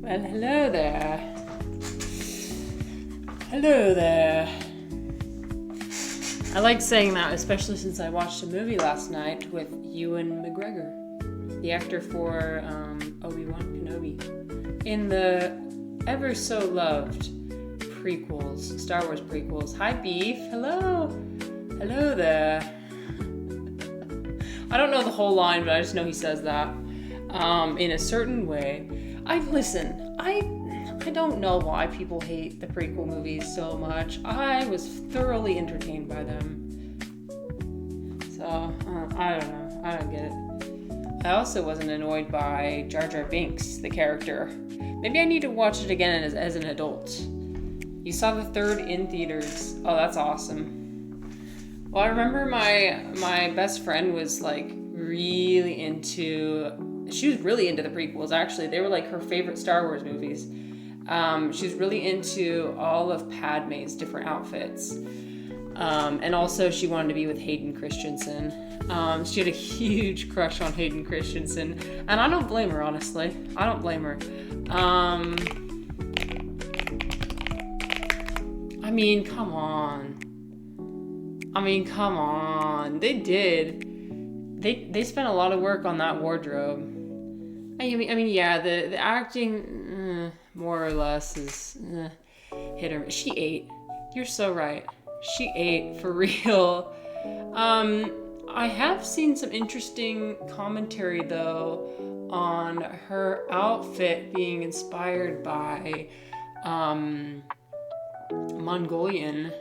Well, hello there. Hello there. I like saying that, especially since I watched a movie last night with Ewan McGregor, the actor for Obi-Wan Kenobi, in the ever so loved prequels, Star Wars prequels. Hi, Beef. Hello. Hello there. I don't know the whole line, but I just know he says that in a certain way. I don't know why people hate the prequel movies so much. I was thoroughly entertained by them. So, I don't know. I don't get it. I also wasn't annoyed by Jar Jar Binks, the character. Maybe I need to watch it again as an adult. You saw the third in theaters. Oh, that's awesome. Well, I remember my best friend was like really she was really into the prequels, actually. They were like her favorite Star Wars movies. She was really into all of Padme's different outfits. And also she wanted to be with Hayden Christensen. She had a huge crush on Hayden Christensen. And I don't blame her, honestly. I don't blame her. I mean, come on. They did. They spent a lot of work on that wardrobe. I mean, yeah, the acting, more or less, is hit or miss. She ate. You're so right. She ate, for real. I have seen some interesting commentary, though, on her outfit being inspired by Mongolian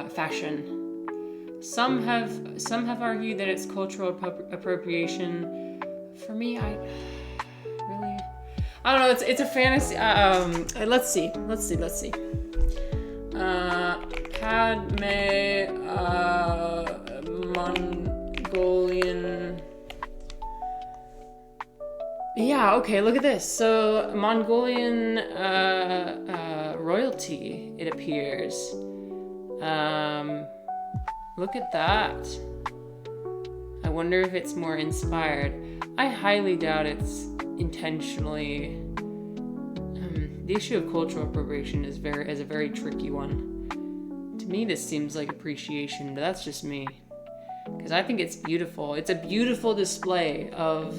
fashion. Some have argued that it's cultural appropriation. For me, I don't know. It's a fantasy. Let's see. Padme, Mongolian. Yeah. Okay. Look at this. So Mongolian royalty. It appears. Look at that. I wonder if it's more inspired. I highly doubt it's intentionally. The issue of cultural appropriation is a very tricky one. To me, this seems like appreciation, but that's just me. Because I think it's beautiful. It's a beautiful display of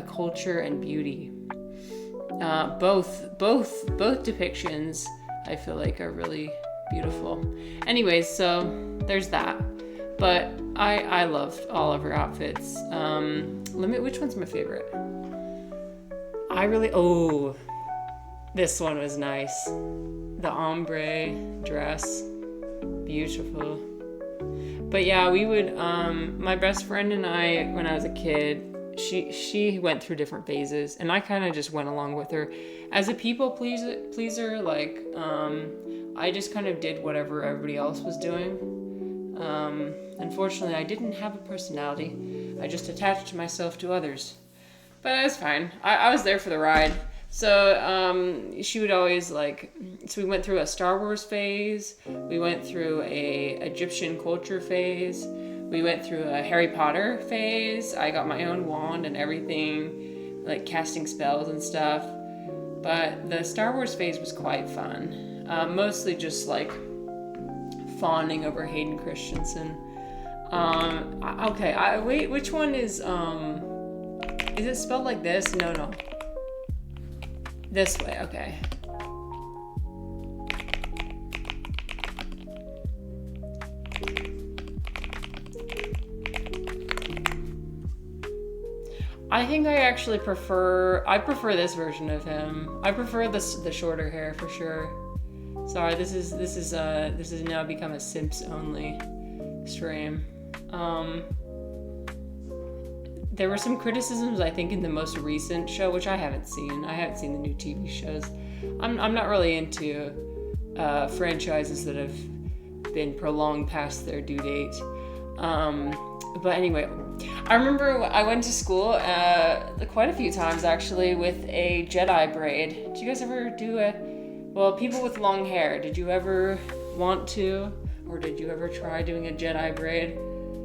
culture and beauty. Both depictions, I feel like, are really beautiful. Anyways, so there's that. But I loved all of her outfits. Which one's my favorite? This one was nice. The ombre dress. Beautiful. But yeah, we would, my best friend and I, when I was a kid, she went through different phases, and I kind of just went along with her. As a people pleaser, like, I just kind of did whatever everybody else was doing. Unfortunately, I didn't have a personality. I just attached myself to others. But it was fine. I was there for the ride. So she would always so we went through a Star Wars phase. We went through a Egyptian culture phase. We went through a Harry Potter phase. I got my own wand and everything, like casting spells and stuff. But the Star Wars phase was quite fun. Mostly just like fawning over Hayden Christensen. Wait, which one is it spelled like this? No. This way, okay. I think I actually prefer this version of him. I prefer the shorter hair for sure. Sorry, this has now become a Simps only stream. There were some criticisms, I think, in the most recent show, which I haven't seen. I haven't seen the new TV shows. I'm not really into franchises that have been prolonged past their due date. But anyway, I remember I went to school quite a few times, actually, with a Jedi braid. Did you guys ever do people with long hair, did you ever want to? Or did you ever try doing a Jedi braid?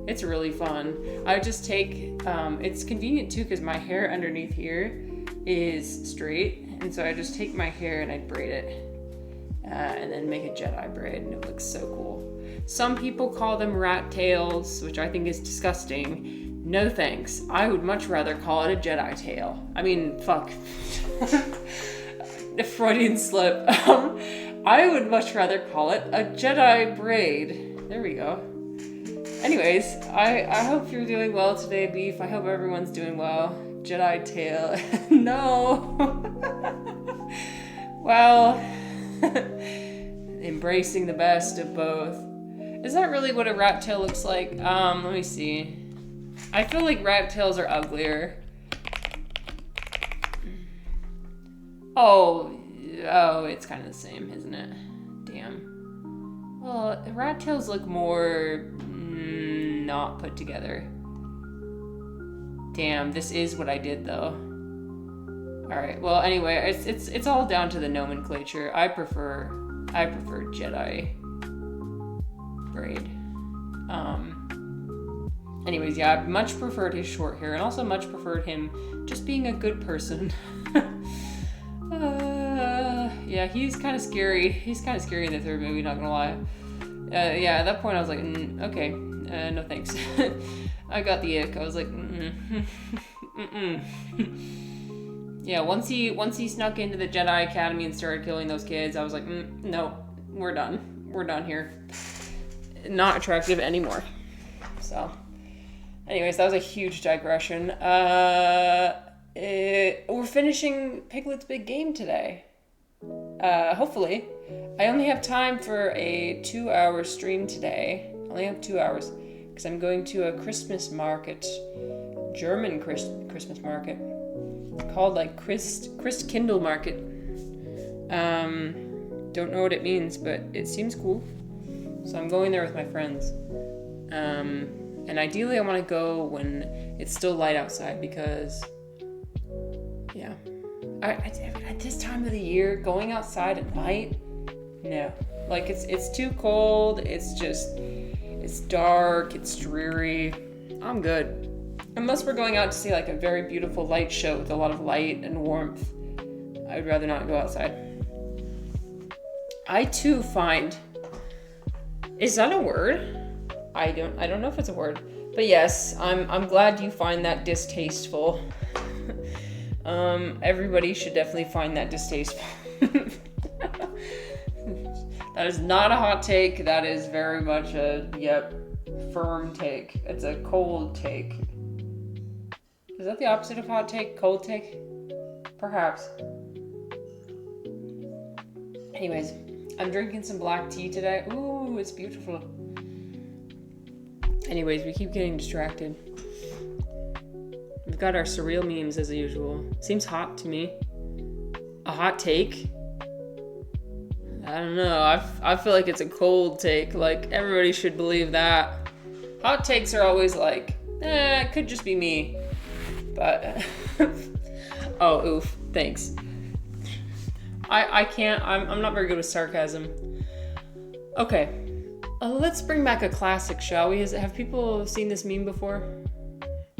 It's really fun. I just take, it's convenient too because my hair underneath here is straight. And so I just take my hair and I braid it. And then make a Jedi braid, and it looks so cool. Some people call them rat tails, which I think is disgusting. No thanks. I would much rather call it a Jedi tail. I mean, fuck. A Freudian slip. I would much rather call it a Jedi braid. There we go. Anyways, I hope you're doing well today, Beef. I hope everyone's doing well. Jedi tail. No. Well... Embracing the best of both. Is that really what a rat tail looks like? Let me see. I feel like rat tails are uglier. Oh, it's kind of the same, isn't it? Damn. Well, rat tails look more not put together. Damn, this is what I did though. Alright, well anyway, it's all down to the nomenclature. I prefer Jedi braid. Anyways, yeah, I much preferred his short hair and also much preferred him just being a good person. Yeah, he's kind of scary. He's kind of scary in the third movie, not gonna lie. Yeah, at that point I was like, okay, no thanks. I got the ick. I was like, Yeah, once he snuck into the Jedi Academy and started killing those kids, I was like, no, we're done. We're done here. Not attractive anymore. So, anyways, that was a huge digression. We're finishing Piglet's big game today. Hopefully. I only have time for a 2-hour stream today. I only have 2 hours because I'm going to a Christmas market, German Christmas market. Called like Christkindl Market. Don't know what it means, but it seems cool. So I'm going there with my friends. And ideally I want to go when it's still light outside because, yeah. At this time of the year, going outside at night, no. Like it's too cold. It's dark. It's dreary. I'm good. Unless we're going out to see like a very beautiful light show with a lot of light and warmth, I would rather not go outside. I too find, is that a word? I don't know if it's a word, but yes, I'm glad you find that distasteful. Everybody should definitely find that distasteful. That is not a hot take. That is very much a firm take. It's a cold take. Is that the opposite of hot take? Cold take? Perhaps. Anyways, I'm drinking some black tea today. Ooh, it's beautiful. Anyways, we keep getting distracted. We've got our surreal memes as usual. Seems hot to me. A hot take? I don't know. I feel like it's a cold take. Like, everybody should believe that. Hot takes are always like, it could just be me. But, oh, oof, thanks. I can't, I'm not very good with sarcasm. Okay, let's bring back a classic, shall we? Have people seen this meme before?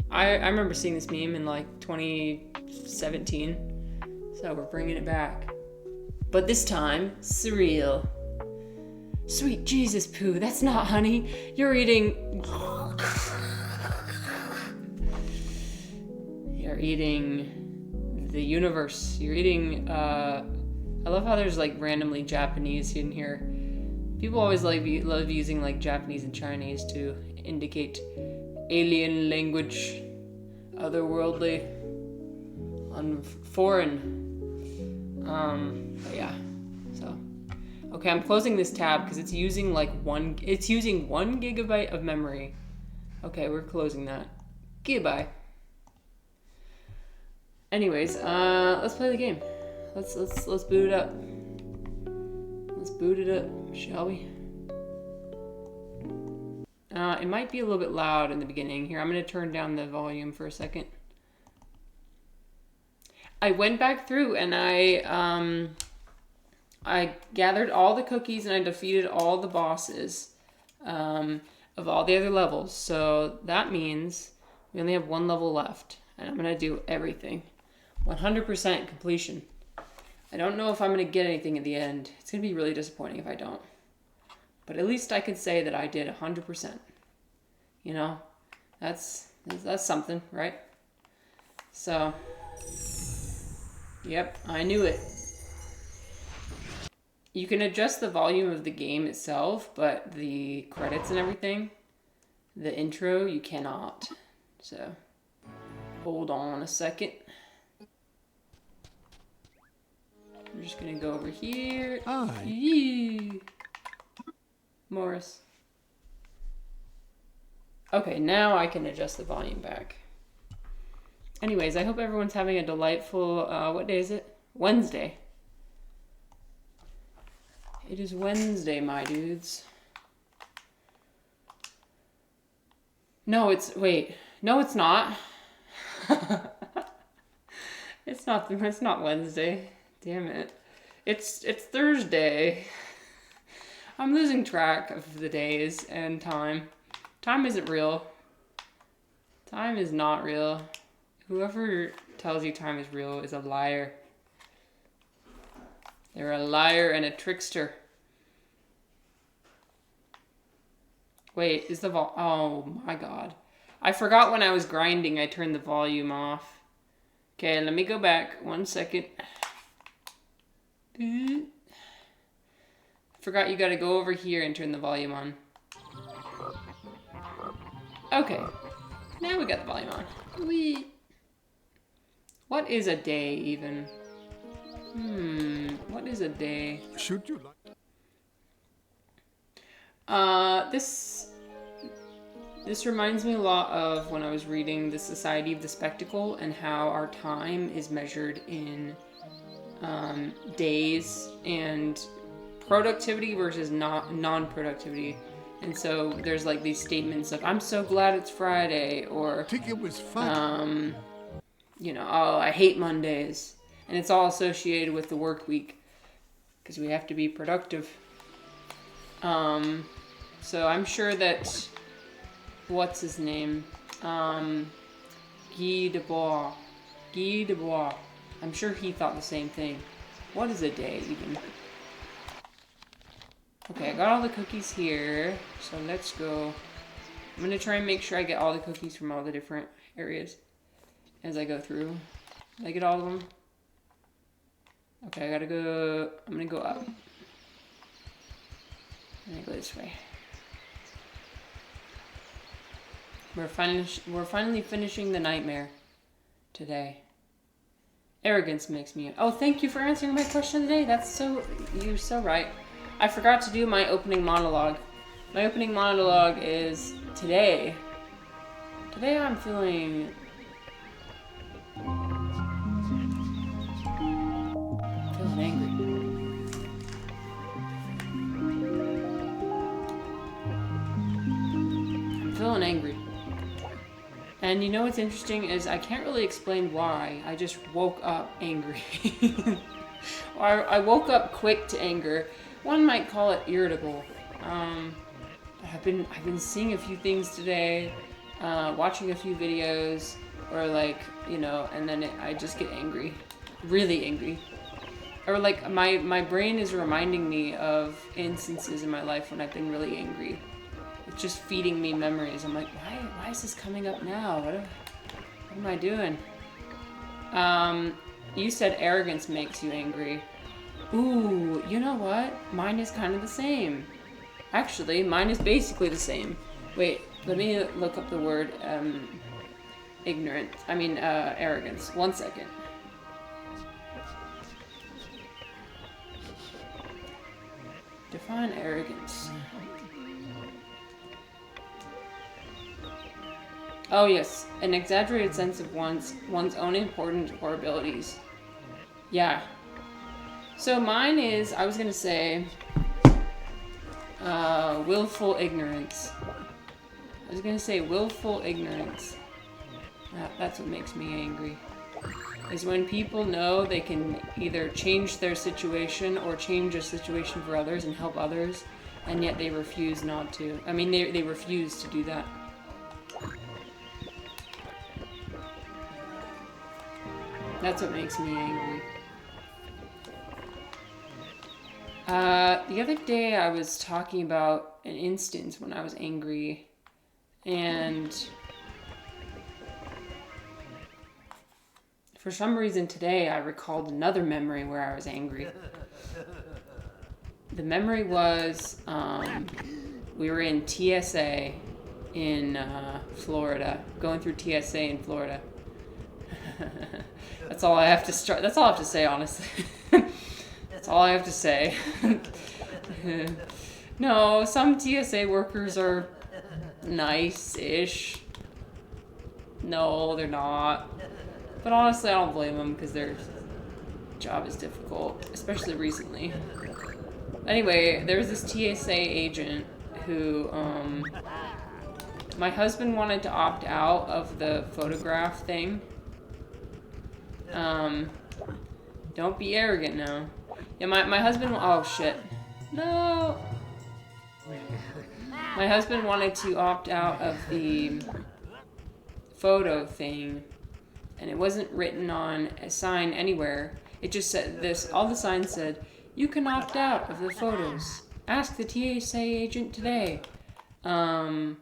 I remember seeing this meme in like 2017, so we're bringing it back. But this time, surreal. Sweet Jesus, Pooh, that's not honey. You're eating... You're eating the universe. You're eating, I love how there's like randomly Japanese in here. People always love using like Japanese and Chinese to indicate alien language, otherworldly, foreign. But yeah, so. Okay, I'm closing this tab because it's using 1 gigabyte of memory. Okay, we're closing that. Goodbye. Anyways, let's play the game. Let's boot it up. Let's boot it up, shall we? It might be a little bit loud in the beginning. Here, I'm gonna turn down the volume for a second. I went back through and I gathered all the cookies and I defeated all the bosses. of all the other levels. So that means we only have one level left. And I'm going to do everything. 100% completion. I don't know if I'm going to get anything at the end. It's going to be really disappointing if I don't. But at least I can say that I did 100%. You know, that's something, right? So, yep, I knew it. You can adjust the volume of the game itself, but the credits and everything, the intro, you cannot. So, hold on a second. I'm just gonna go over here. Hi. Yee. Morris. Okay, now I can adjust the volume back. Anyways, I hope everyone's having a delightful, what day is it? Wednesday. It is Wednesday, my dudes. No, wait. No, it's not. It's not Wednesday. Damn it. It's Thursday. I'm losing track of the days and time. Time isn't real. Time is not real. Whoever tells you time is real is a liar. They're a liar and a trickster. Wait, is the oh my god. I forgot when I was grinding I turned the volume off. Okay, let me go back 1 second. Forgot you gotta go over here and turn the volume on. Okay, now we got the volume on. Whee! What is a day even? What is a day? Should you like? This reminds me a lot of when I was reading The Society of the Spectacle and how our time is measured in days and productivity versus non-productivity. And so there's like these statements of, I'm so glad it's Friday, or, I think it was fun. you know, oh, I hate Mondays. And it's all associated with the work week because we have to be productive. So I'm sure that, what's his name? Guy Debord. I'm sure he thought the same thing. What is a day even? Okay, I got all the cookies here, so let's go. I'm gonna try and make sure I get all the cookies from all the different areas as I go through. Did I get all of them? Okay, I'm gonna go up. I'm gonna go this way. We're finally finishing the nightmare today. Arrogance makes me... Oh, thank you for answering my question today. You're so right. I forgot to do my opening monologue. My opening monologue is today. Today I'm feeling angry. I'm feeling angry. And you know what's interesting is I can't really explain why. I just woke up angry. I woke up quick to anger. One might call it irritable. I've been seeing a few things today, watching a few videos, or like, you know, and then I just get angry, really angry. Or like my brain is reminding me of instances in my life when I've been really angry. It's just feeding me memories. I'm like, why is this coming up now? What am I doing? You said arrogance makes you angry. Ooh, you know what? Mine is kind of the same. Actually, mine is basically the same. Wait, let me look up the word arrogance. 1 second. Define arrogance. Oh yes, an exaggerated sense of one's own importance or abilities. Yeah. So mine is, I was gonna say, willful ignorance. That's what makes me angry. Is when people know they can either change their situation or change a situation for others and help others, and yet they refuse not to. I mean, they refuse to do that. That's what makes me angry. The other day I was talking about an instance when I was angry, and for some reason today I recalled another memory where I was angry. The memory was, we were in TSA in Florida, going through TSA in Florida. That's all I have to start. That's all I have to say, honestly. That's all I have to say. No, some TSA workers are nice-ish. No, they're not. But honestly, I don't blame them because their job is difficult, especially recently. Anyway, there was this TSA agent who, my husband wanted to opt out of the photograph thing. Don't be arrogant now. Yeah, my husband, oh shit. No. My husband wanted to opt out of the photo thing, and it wasn't written on a sign anywhere. It just said this, all the signs said, "You can opt out of the photos. Ask the TSA agent today." And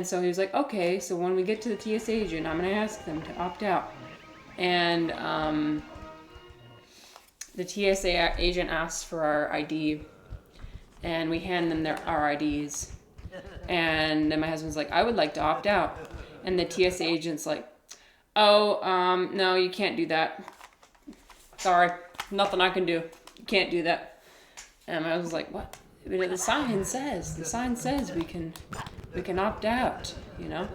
so he was like, okay, so when we get to the TSA agent, I'm going to ask them to opt out. And the TSA agent asks for our ID, and we hand them our IDs. And then my husband's like, I would like to opt out. And the TSA agent's like, oh, no, you can't do that. Sorry, nothing I can do. You can't do that. And I was like, what? But the sign says we can opt out, you know?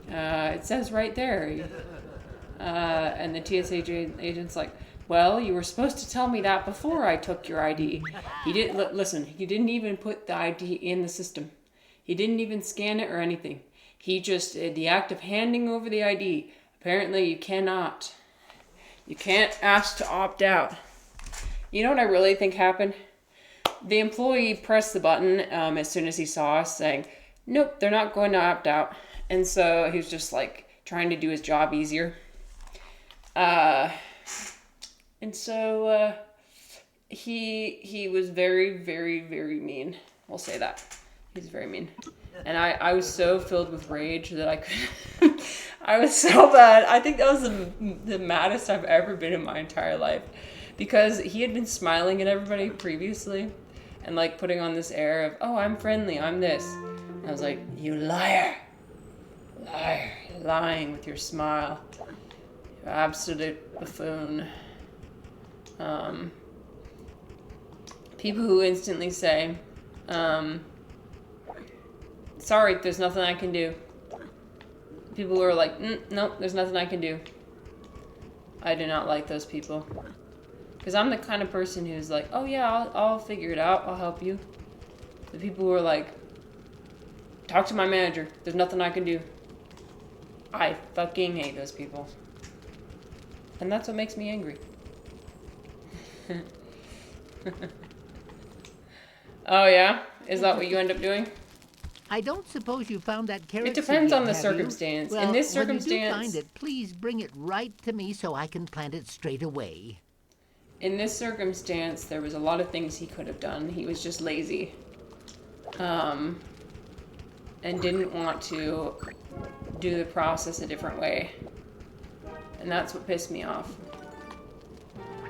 It says right there. And the TSA agent's like, well, you were supposed to tell me that before I took your ID. He didn't, listen, he didn't even put the ID in the system. He didn't even scan it or anything. He just did the act of handing over the ID. Apparently you cannot. You can't ask to opt out. You know what I really think happened? The employee pressed the button as soon as he saw us saying, nope, they're not going to opt out. And so he was just like trying to do his job easier. And so he was very, very, very mean. We'll say that. He's very mean. And I was so filled with rage that I could... I was so bad. I think that was the maddest I've ever been in my entire life. Because he had been smiling at everybody previously. And like putting on this air of, oh, I'm friendly, I'm this. And I was like, you liar. Liar. You're lying with your smile. You're absolute buffoon. People who instantly say, sorry, there's nothing I can do. People who are like, nope, there's nothing I can do. I do not like those people. Because I'm the kind of person who's like, oh yeah, I'll figure it out, I'll help you. The people who are like, talk to my manager, there's nothing I can do. I fucking hate those people. And that's what makes me angry. Oh yeah? Is that what you end up doing? I don't suppose you found that carrot. It depends on the have you? circumstance. Well, in this when you do circumstance, find it, please bring it right to me so I can plant it straight away. in this circumstance, there was a lot of things he could have done. He was just lazy. And didn't want to do the process a different way. And that's what pissed me off.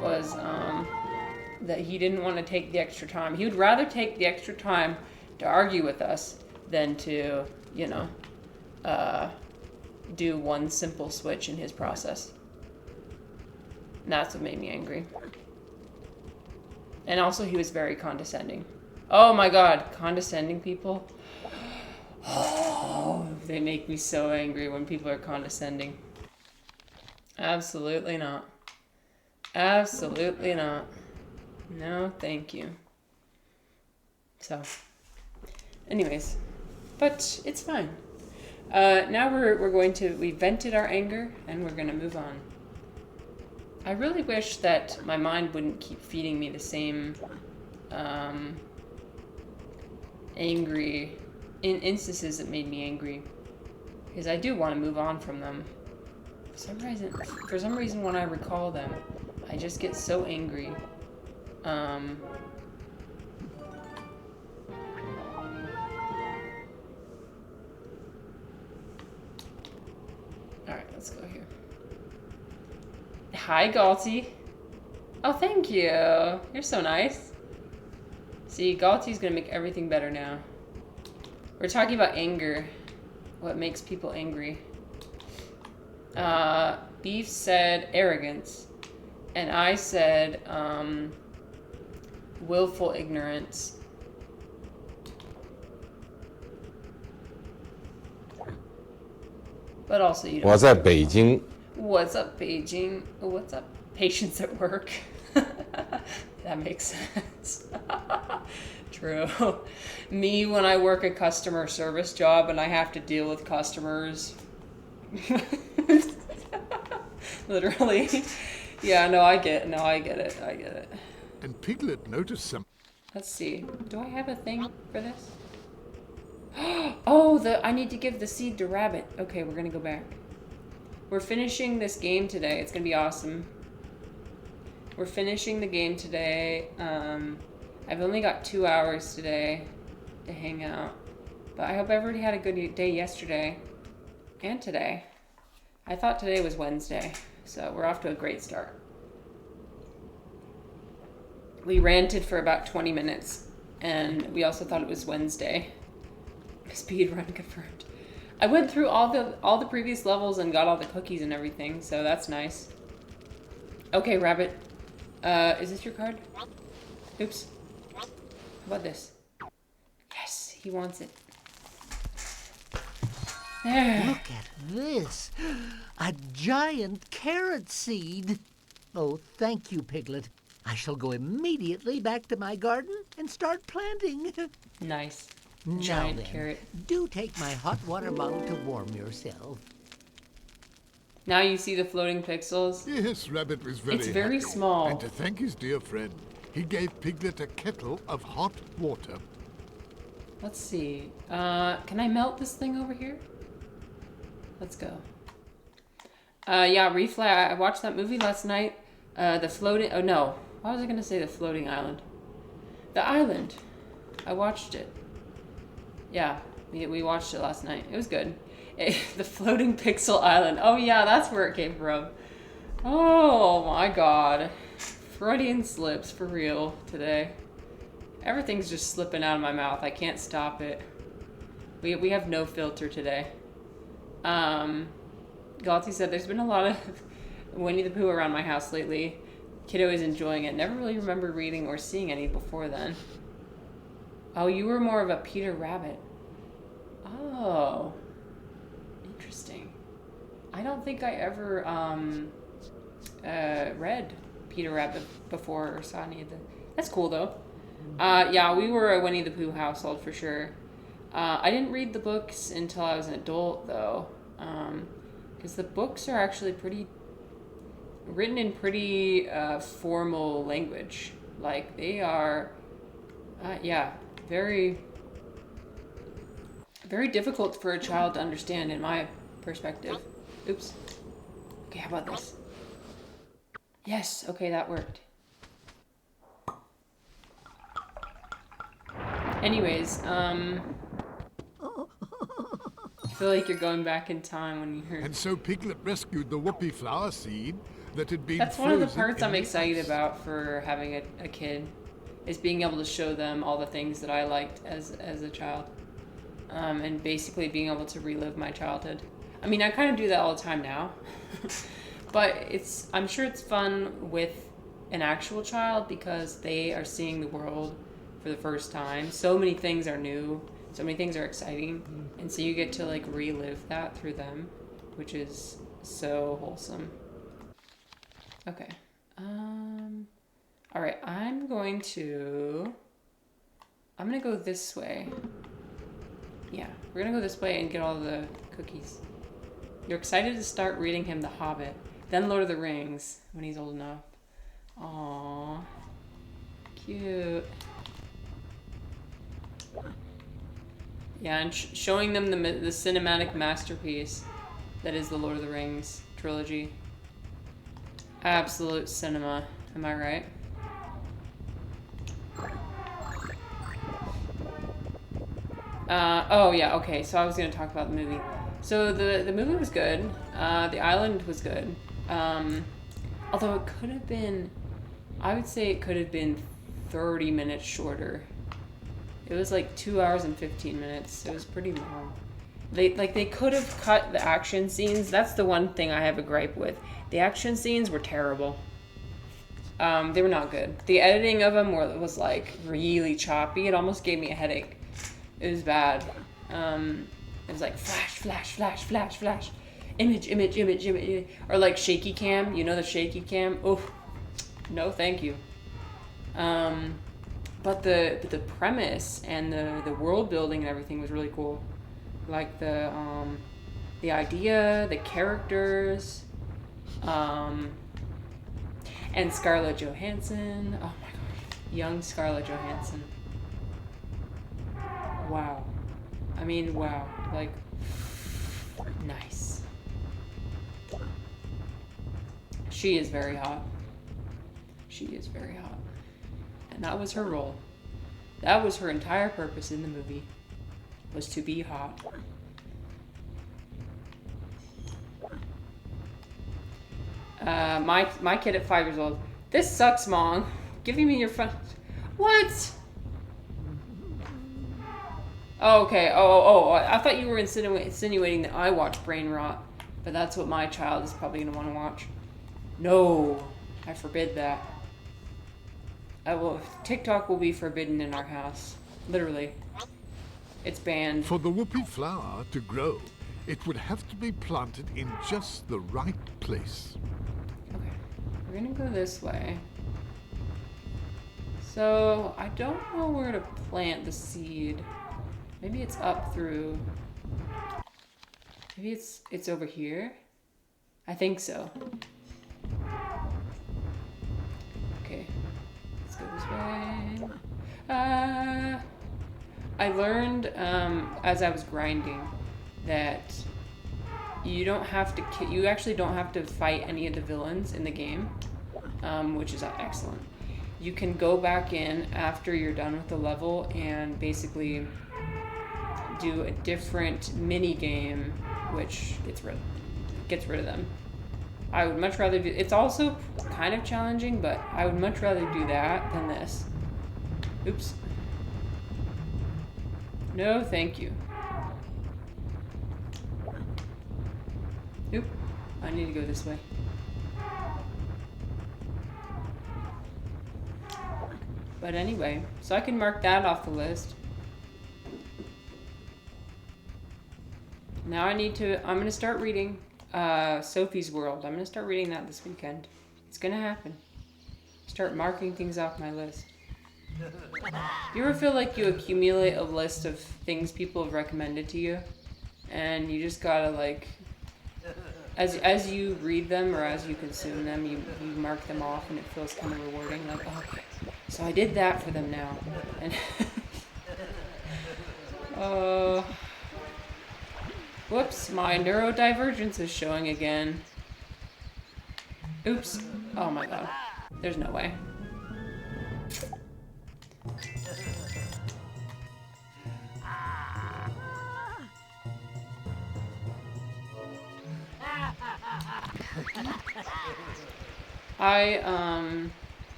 Was, that he didn't want to take the extra time. He would rather take the extra time to argue with us than to, you know, do one simple switch in his process. And that's what made me angry. And also he was very condescending. Oh my god, condescending people. Oh, they make me so angry when people are condescending. Absolutely not. Absolutely not. No, thank you. So, anyways, but it's fine. Now we vented our anger and we're gonna move on. I really wish that my mind wouldn't keep feeding me the same angry instances that made me angry, because I do want to move on from them. For some reason, when I recall them, I just get so angry. All right, let's go here. Hi, Galty. Oh, thank you. You're so nice. See, Galty's gonna make everything better now. We're talking about anger. What makes people angry. Beef said arrogance. And I said willful ignorance. But also you don't. 我在北京。 What's up, Beijing? What's up, patience at work? That makes sense. True. Me when I work a customer service job and I have to deal with customers. Literally. Yeah, no, I get it. And Piglet noticed some. Let's see. Do I have a thing for this? Oh, I need to give the seed to Rabbit. Okay, we're gonna go back. We're finishing this game today. It's gonna be awesome. We're finishing the game today. I've only got 2 hours today to hang out. But I hope everybody had a good day yesterday and today. I thought today was Wednesday, so we're off to a great start. We ranted for about 20 minutes, and we also thought it was Wednesday. Speed run confirmed. I went through all the previous levels and got all the cookies and everything, so that's nice. Okay, Rabbit. Is this your card? Oops. How about this? Yes, he wants it. There. Look at this. A giant carrot seed. Oh, thank you, Piglet. I shall go immediately back to my garden and start planting. Nice. Now Giant then, carrot. do take my hot water bottle to warm yourself. Now you see the floating pixels. Yes, Rabbit was very It's very happy. small. And to thank his dear friend, he gave Piglet a kettle of hot water. Let's see. Can I melt this thing over here? Let's go. Yeah, Refly. I watched that movie last night. The floating. Oh no. Why was I gonna say the floating island? The island. I watched it. Yeah, we watched it last night. It was good. The floating pixel island. Oh yeah, that's where it came from. Oh my god. Freudian slips for real today. Everything's just slipping out of my mouth. I can't stop it. We have no filter today. Galti said there's been a lot of Winnie the Pooh around my house lately. Kiddo is enjoying it. Never really remember reading or seeing any before then. Oh, you were more of a Peter Rabbit. Oh. Interesting. I don't think I ever read Peter Rabbit before or saw any of the... That's cool, though. Yeah, we were a Winnie the Pooh household for sure. I didn't read the books until I was an adult, though. Because the books are actually written in pretty formal language. Like, they are... yeah, very, very difficult for a child to understand in my perspective. Oops. Okay, how about this? Yes, okay, that worked. Anyways, I feel like you're going back in time when you heard... And so Piglet rescued the whoopee flower seed that had been That's one of the frozen parts in I'm the excited ice. about for having a kid, is being able to show them all the things that I liked as a child, and basically being able to relive my childhood. I mean, I kind of do that all the time now, but I'm sure it's fun with an actual child because they are seeing the world for the first time. So many things are new, so many things are exciting, and so you get to like relive that through them, which is so wholesome. Okay. All right, I'm gonna go this way. Yeah, we're gonna go this way and get all the cookies. You're excited to start reading him The Hobbit. Then Lord of the Rings when he's old enough. Aww. Cute. Yeah, and showing them the cinematic masterpiece that is the Lord of the Rings trilogy. Absolute cinema. Am I right? Oh yeah, okay, so I was gonna talk about the movie. So the movie was good. The island was good. Although it could have been, I would say it could have been 30 minutes shorter. It was like 2 hours and 15 minutes. It was pretty long. They could have cut the action scenes. That's the one thing I have a gripe with. The action scenes were terrible. They were not good. The editing of them was like really choppy. It almost gave me a headache. It was bad. It was like flash, flash, flash, flash, flash. Image, image, image, image. Or like shaky cam. You know the shaky cam? Oh, no thank you. But the premise and the world building and everything was really cool. Like the idea, the characters, and Scarlett Johansson. Oh my gosh, young Scarlett Johansson. Wow. I mean, wow. Like, nice. She is very hot. She is very hot. And that was her role. That was her entire purpose in the movie. Was to be hot. My kid at 5 years old. This sucks, Mom. Giving me your phone. What? Oh, okay. Oh. I thought you were insinuating that I watch brain rot. But that's what my child is probably going to want to watch. No. I forbid that. TikTok will be forbidden in our house. Literally. It's banned. For the whoopee flower to grow, it would have to be planted in just the right place. Okay. We're gonna go this way. So, I don't know where to plant the seed. Maybe it's up through... Maybe it's over here? I think so. Okay. Let's go this way. I learned as I was grinding that you actually don't have to fight any of the villains in the game, which is excellent. You can go back in after you're done with the level and basically do a different mini game, which gets rid of them. I would much rather do. It's also kind of challenging, but I would much rather do that than this. Oops. No, thank you. Oop. I need to go this way. But anyway, so I can mark that off the list. Now I'm going to start reading Sophie's World. I'm going to start reading that this weekend. It's going to happen. Start marking things off my list. You ever feel like you accumulate a list of things people have recommended to you, and you just gotta like, as you read them or as you consume them, you mark them off, and it feels kind of rewarding. Like, oh, okay, so I did that for them now. And whoops, my neurodivergence is showing again. Oops. Oh my god. There's no way.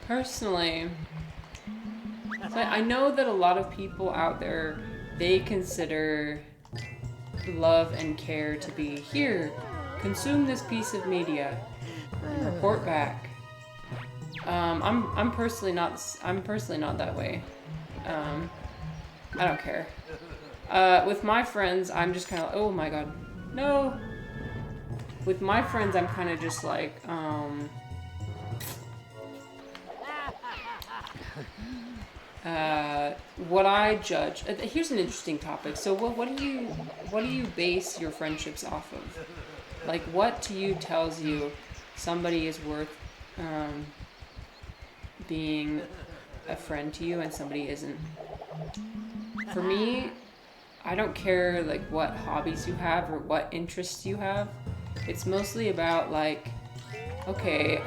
Personally, I know that a lot of people out there, they consider love and care to be, here, consume this piece of media, and report back. I'm personally not that way. I don't care. With my friends, I'm just kind of, oh my god, no. With my friends, I'm kind of just like, what I judge. Here's an interesting topic. So, what do you base your friendships off of? Like, what to you tells you somebody is worth being a friend to you and somebody isn't? For me, I don't care like what hobbies you have or what interests you have. It's mostly about like, okay,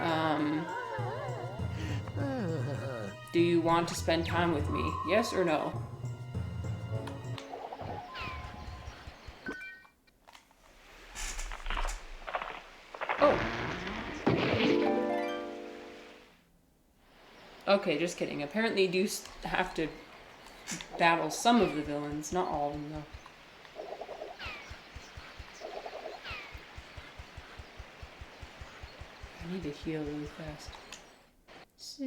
do you want to spend time with me? Yes or no? Oh. Okay, just kidding. Apparently you do have to battle some of the villains, not all of them though. I need to heal really fast. So...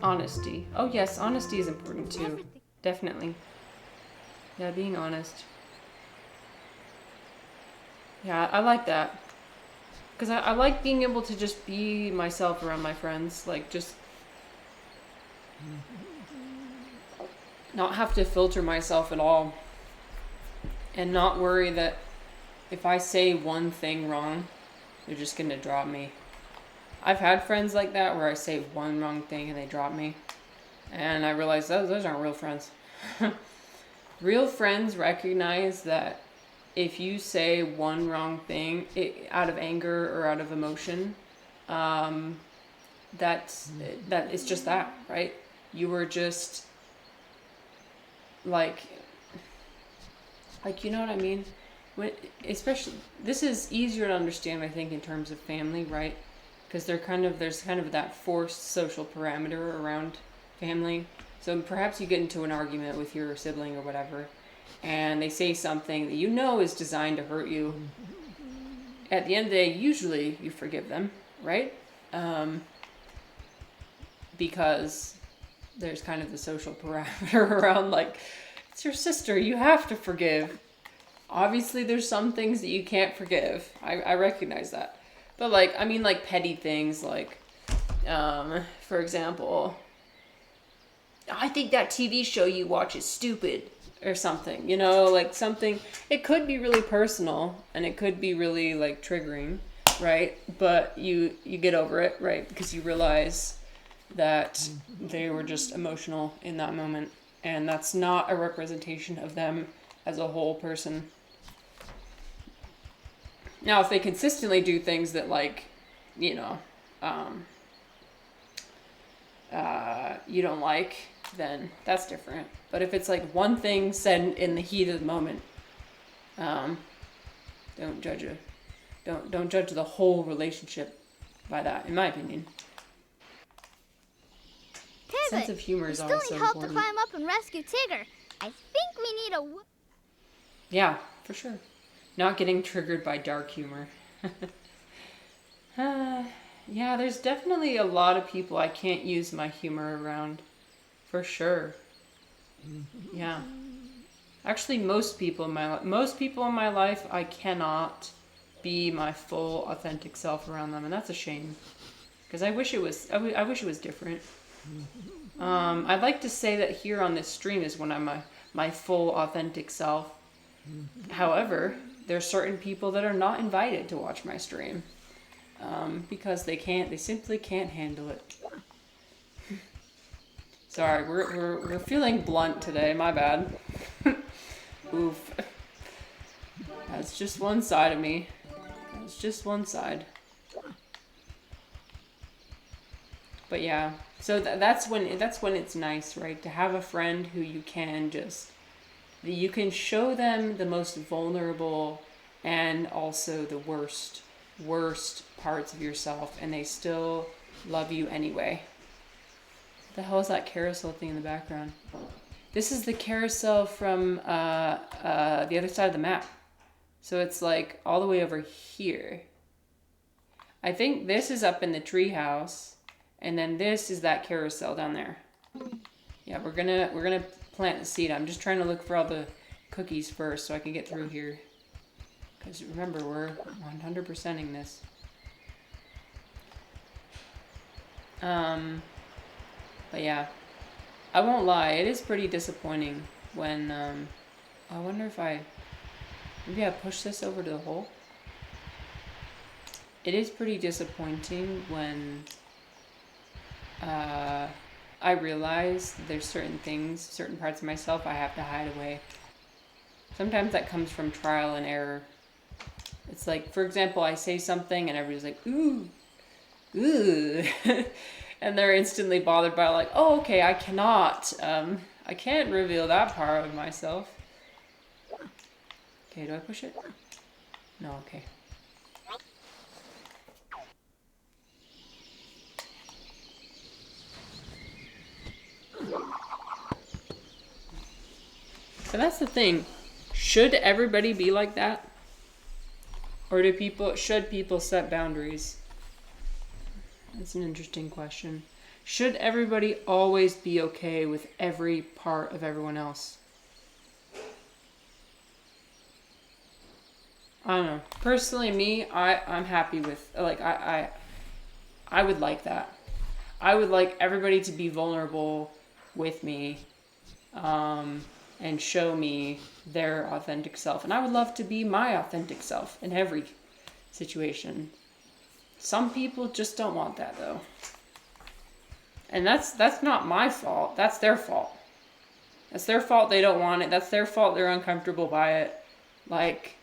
honesty. Oh yes, honesty is important too. Definitely. Yeah, being honest. Yeah, I like that. Because I like being able to just be myself around my friends. Like, just... not have to filter myself at all. And not worry that if I say one thing wrong, they're just gonna drop me. I've had friends like that where I say one wrong thing and they drop me. And I realize those aren't real friends. Real friends recognize that if you say one wrong thing out of anger or out of emotion, it's just that, right? You were just like you know what I mean? Especially, this is easier to understand, I think, in terms of family, right? Because there's kind of that forced social parameter around family. So perhaps you get into an argument with your sibling or whatever, and they say something that you know is designed to hurt you. At the end of the day, usually you forgive them, right? Because there's kind of the social parameter around, like, it's your sister, you have to forgive. Obviously, there's some things that you can't forgive. I recognize that. But, like, I mean, like, petty things, like, for example, I think that TV show you watch is stupid, or something, you know, like something, it could be really personal, and it could be really, like, triggering, right? But you get over it, right? Because you realize that they were just emotional in that moment, and that's not a representation of them as a whole person. Now, if they consistently do things that, like, you know, you don't like, then that's different. But if it's like one thing said in the heat of the moment, don't judge the whole relationship by that, in my opinion. Pivot, Sense of humor is we still also need help important. to climb up and rescue Tigger. I think we need a... Yeah, for sure. Not getting triggered by dark humor. Yeah, there's definitely a lot of people I can't use my humor around. For sure. Yeah. Actually, most people in my life, I cannot be my full, authentic self around them, and that's a shame. Because I wish it was. I wish it was different. I'd like to say that here on this stream is when I'm my full, authentic self. However, there are certain people that are not invited to watch my stream because they simply can't handle it. Sorry, we're feeling blunt today. My bad. Oof. That's just one side of me. That's just one side. But yeah, so that's when it's nice, right? To have a friend who you can show them the most vulnerable and also the worst parts of yourself, and they still love you anyway. What the hell is that carousel thing in the background? This is the carousel from the other side of the map. So it's like all the way over here. I think this is up in the treehouse, and then this is that carousel down there. Yeah, we're gonna plant the seed. I'm just trying to look for all the cookies first so I can get through here. Because remember, we're 100%ing this. But yeah, I won't lie, it is pretty disappointing when I wonder if maybe I push this over to the hole. It is pretty disappointing when I realize there's certain parts of myself I have to hide away. Sometimes that comes from trial and error. It's like, for example, I say something and everybody's like, ooh, ooh. And they're instantly bothered by like, oh, okay, I can't reveal that part of myself. Okay, do I push it? No, okay. So that's the thing. Should everybody be like that? Or should people set boundaries? That's an interesting question. Should everybody always be okay with every part of everyone else? I don't know. Personally, me, I'm happy with, like, I would like that. I would like everybody to be vulnerable with me, and show me their authentic self. And I would love to be my authentic self in every situation. Some people just don't want that, though. And that's not my fault. That's their fault. That's their fault they don't want it. That's their fault they're uncomfortable by it. Like,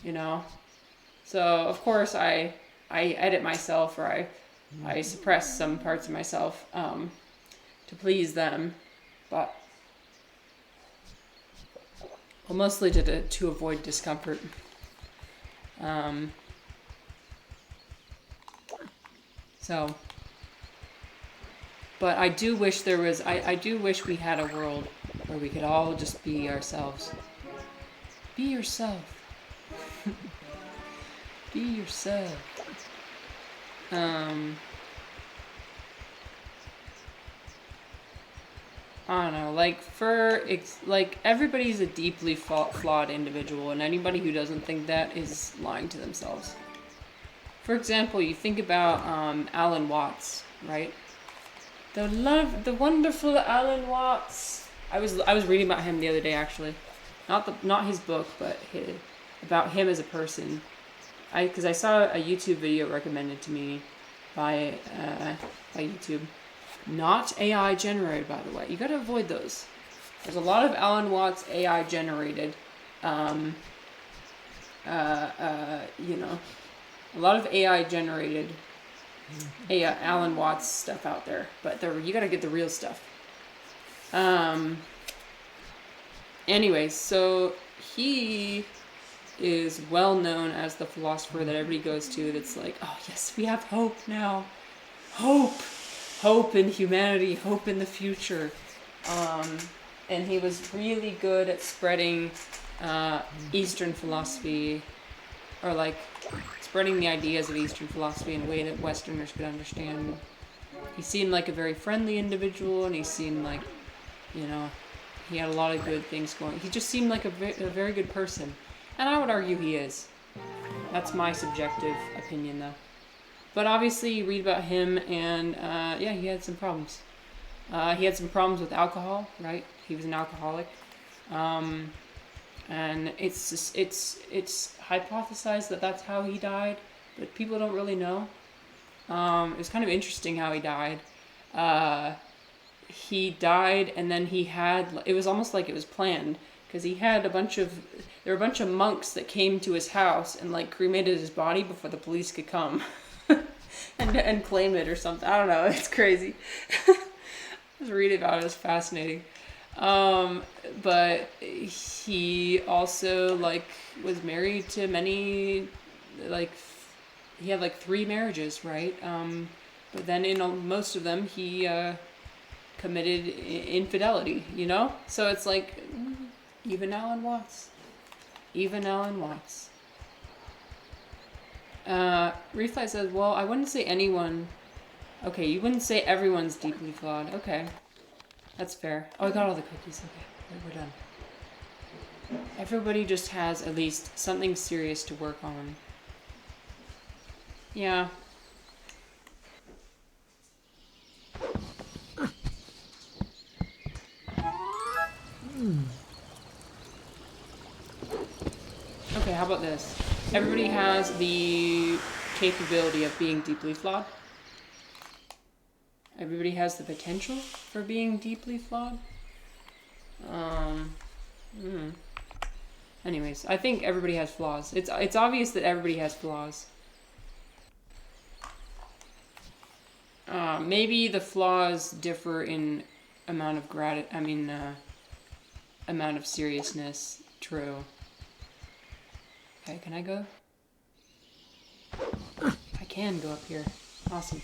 you know. So, of course, I edit myself, or I suppress some parts of myself to please them. But, well, mostly to avoid discomfort. So, but I do wish I do wish we had a world where we could all just be ourselves. Be yourself. Be yourself. I don't know, like everybody's a deeply flawed individual, and anybody who doesn't think that is lying to themselves. For example, you think about Alan Watts, right? The wonderful Alan Watts. I was reading about him the other day, actually, not his book, but about him as a person. Because I saw a YouTube video recommended to me by YouTube. Not AI generated, by the way. You gotta avoid those. There's a lot of Alan Watts AI generated, you know, a lot of AI generated Alan Watts stuff out there. But you gotta get the real stuff. Anyways, so he is well known as the philosopher that everybody goes to that's like, oh yes, we have hope now. Hope in humanity, hope in the future. And he was really good at spreading Eastern philosophy, or like spreading the ideas of Eastern philosophy in a way that Westerners could understand. He seemed like a very friendly individual, and he seemed like, you know, he had a lot of good things going. He just seemed like a very good person. And I would argue he is. That's my subjective opinion, though. But obviously, you read about him, and yeah, he had some problems. He had some problems with alcohol, right? He was an alcoholic, and it's hypothesized that that's how he died, but people don't really know. It was kind of interesting how he died. He died, and then it was almost like it was planned, because he had there were a bunch of monks that came to his house and like cremated his body before the police could come and claim it or something. I don't know. It's crazy. Just read about it. It's fascinating. But he also like was married to many, like he had like 3 marriages, right? But then in most of them he committed infidelity, you know? So it's like, even Alan Watts. Refly says, well, I wouldn't say anyone. Okay, you wouldn't say everyone's deeply flawed. Okay. That's fair. Oh, I got all the cookies. Okay, we're done. Everybody just has at least something serious to work on. Yeah. how about this? Everybody has the capability of being deeply flawed. Everybody has the potential for being deeply flawed. Anyways, I think everybody has flaws. It's obvious that everybody has flaws. Maybe the flaws differ in amount of amount of seriousness. True. Okay, can I go? I can go up here. Awesome.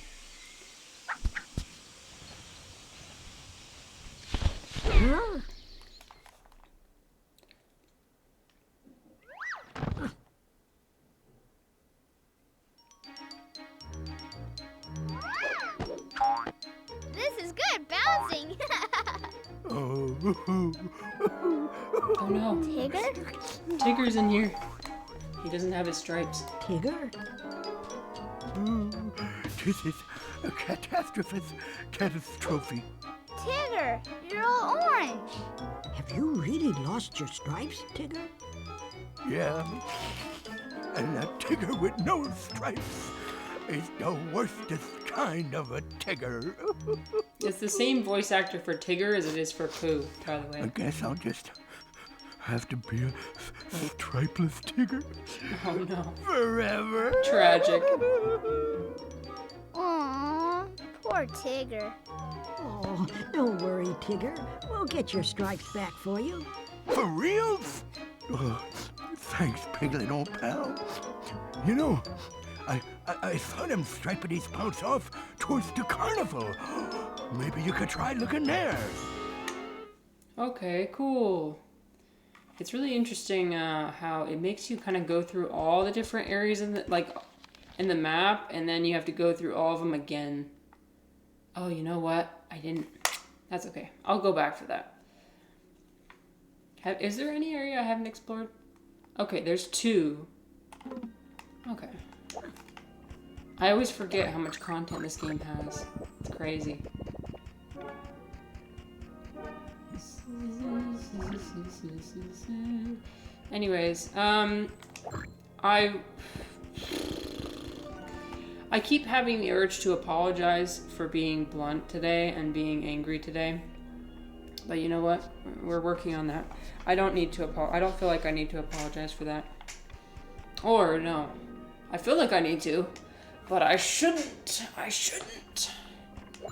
This is good bouncing. Oh, Oh no. Tigger? Tigger's in here. He doesn't have his stripes. Tigger? This is a catastrophe. Tigger, you're all orange. Have you really lost your stripes, Tigger? Yeah. And a Tigger with no stripes is the worstest kind of a Tigger. It's the same voice actor for Tigger as it is for Pooh, by the I way. guess I'll just have to be a stripeless Tigger Oh no. forever. Tragic. Aww, poor Tigger. Oh, don't worry, Tigger. We'll get your stripes back for you. For reals? Oh, thanks, Piglet, old pal. You know, I saw them stripedies bounce off towards the carnival. Maybe you could try looking there. Okay, cool. It's really interesting how it makes you kind of go through all the different areas in the map, and then you have to go through all of them again. Oh, you know what? I didn't. That's okay. I'll go back for that. Is there any area I haven't explored? Okay, there's 2. Okay. I always forget how much content this game has. It's crazy. Anyways, I keep having the urge to apologize for being blunt today and being angry today. But you know what? We're working on that. I don't need to I don't feel like I need to apologize for that. Or no. I feel like I need to, but I shouldn't. I shouldn't.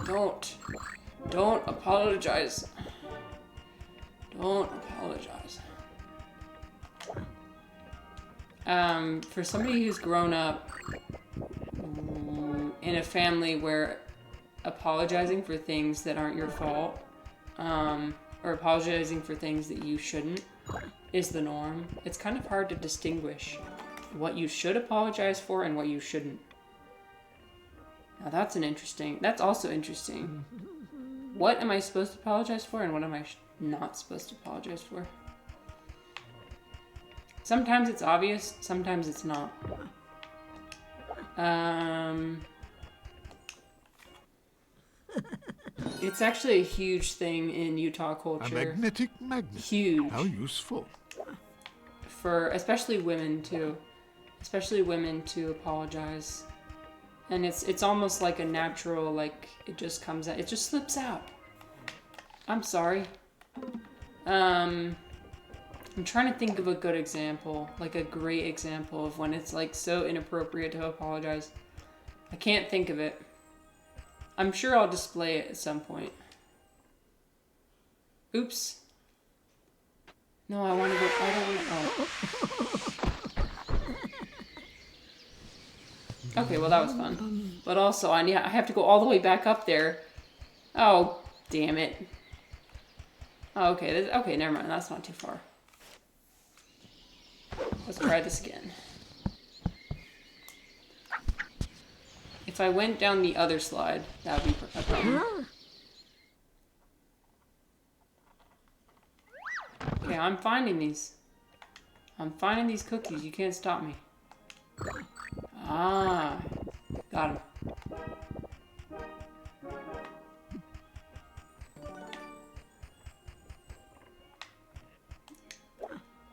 Don't apologize. Don't apologize. For somebody who's grown up in a family where apologizing for things that aren't your fault, or apologizing for things that you shouldn't, is the norm. It's kind of hard to distinguish what you should apologize for and what you shouldn't. Now that's also interesting. What am I supposed to apologize for and what am I not supposed to apologize for? Sometimes it's obvious, sometimes it's not. It's actually a huge thing in Utah a culture. magnetic magnet. Huge. How useful. For especially women too. Especially women to apologize. And it's almost like a natural, like it just comes out, it just slips out. I'm sorry. I'm trying to think of a good example, like a great example of when it's like so inappropriate to apologize. I can't think of it. I'm sure I'll display it at some point. Oops. No, I want to go. I don't want to. Oh. Okay, well that was fun. But also, I have to go all the way back up there. Oh, damn it. Oh, okay. Okay, never mind. That's not too far. Let's try this again. If I went down the other slide, that would be a problem. Okay, I'm finding these. I'm finding these cookies. You can't stop me. Ah, got him.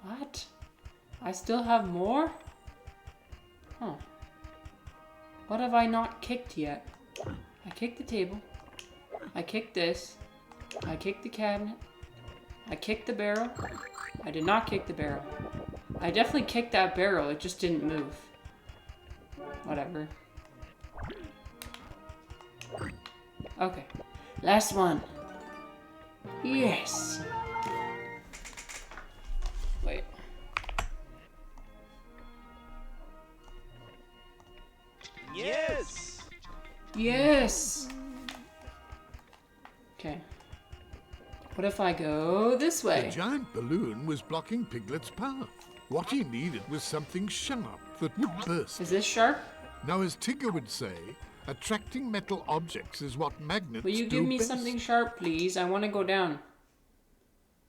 What? I still have more? Huh. What have I not kicked yet? I kicked the table. I kicked this. I kicked the cabinet. I kicked the barrel. I did not kick the barrel. I definitely kicked that barrel. It just didn't move. Whatever. Okay. Last one. Yes. Wait. Yes! Yes! Okay. What if I go this The way? giant balloon was blocking Piglet's path. What he needed was something sharp that would burst. Is this sharp? Now, as Tigger would say, attracting metal objects is what magnets Will you do give me best. something sharp, please? I want to go down.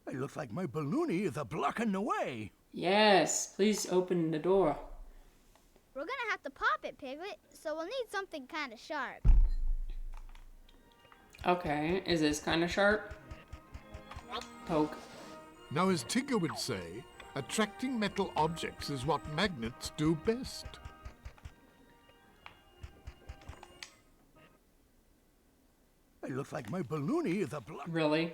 It looks like my balloony is blocking the way. Yes, please open the door. We're gonna have to pop it, Piglet, so we'll need something kind of sharp. Okay, is this kind of sharp? Poke. Now, as Tigger would say, attracting metal objects is what magnets do best. It looks like my balloony is block. Really?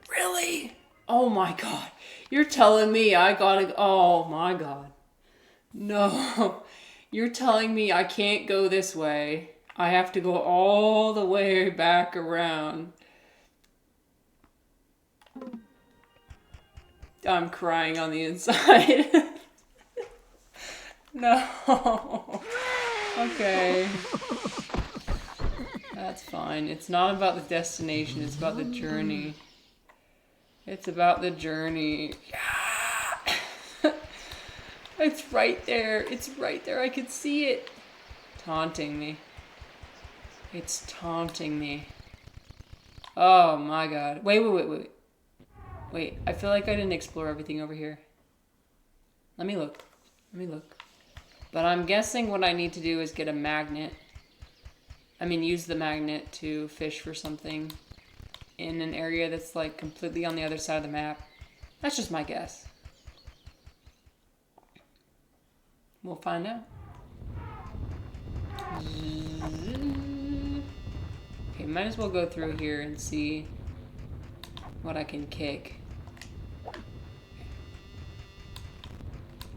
Really? Oh my god. You're telling me I gotta... Oh my god. No. You're telling me I can't go this way. I have to go all the way back around. I'm crying on the inside. No. Okay. That's fine. It's not about the destination, it's about the journey. It's about the journey. Yeah. It's right there. It's right there. I can see it. Taunting me. It's taunting me. Oh my god. Wait. Wait, I feel like I didn't explore everything over here. Let me look. But I'm guessing what I need to do is get a magnet. I mean, use the magnet to fish for something in an area that's like completely on the other side of the map. That's just my guess. We'll find out. Okay, might as well go through here and see what I can kick.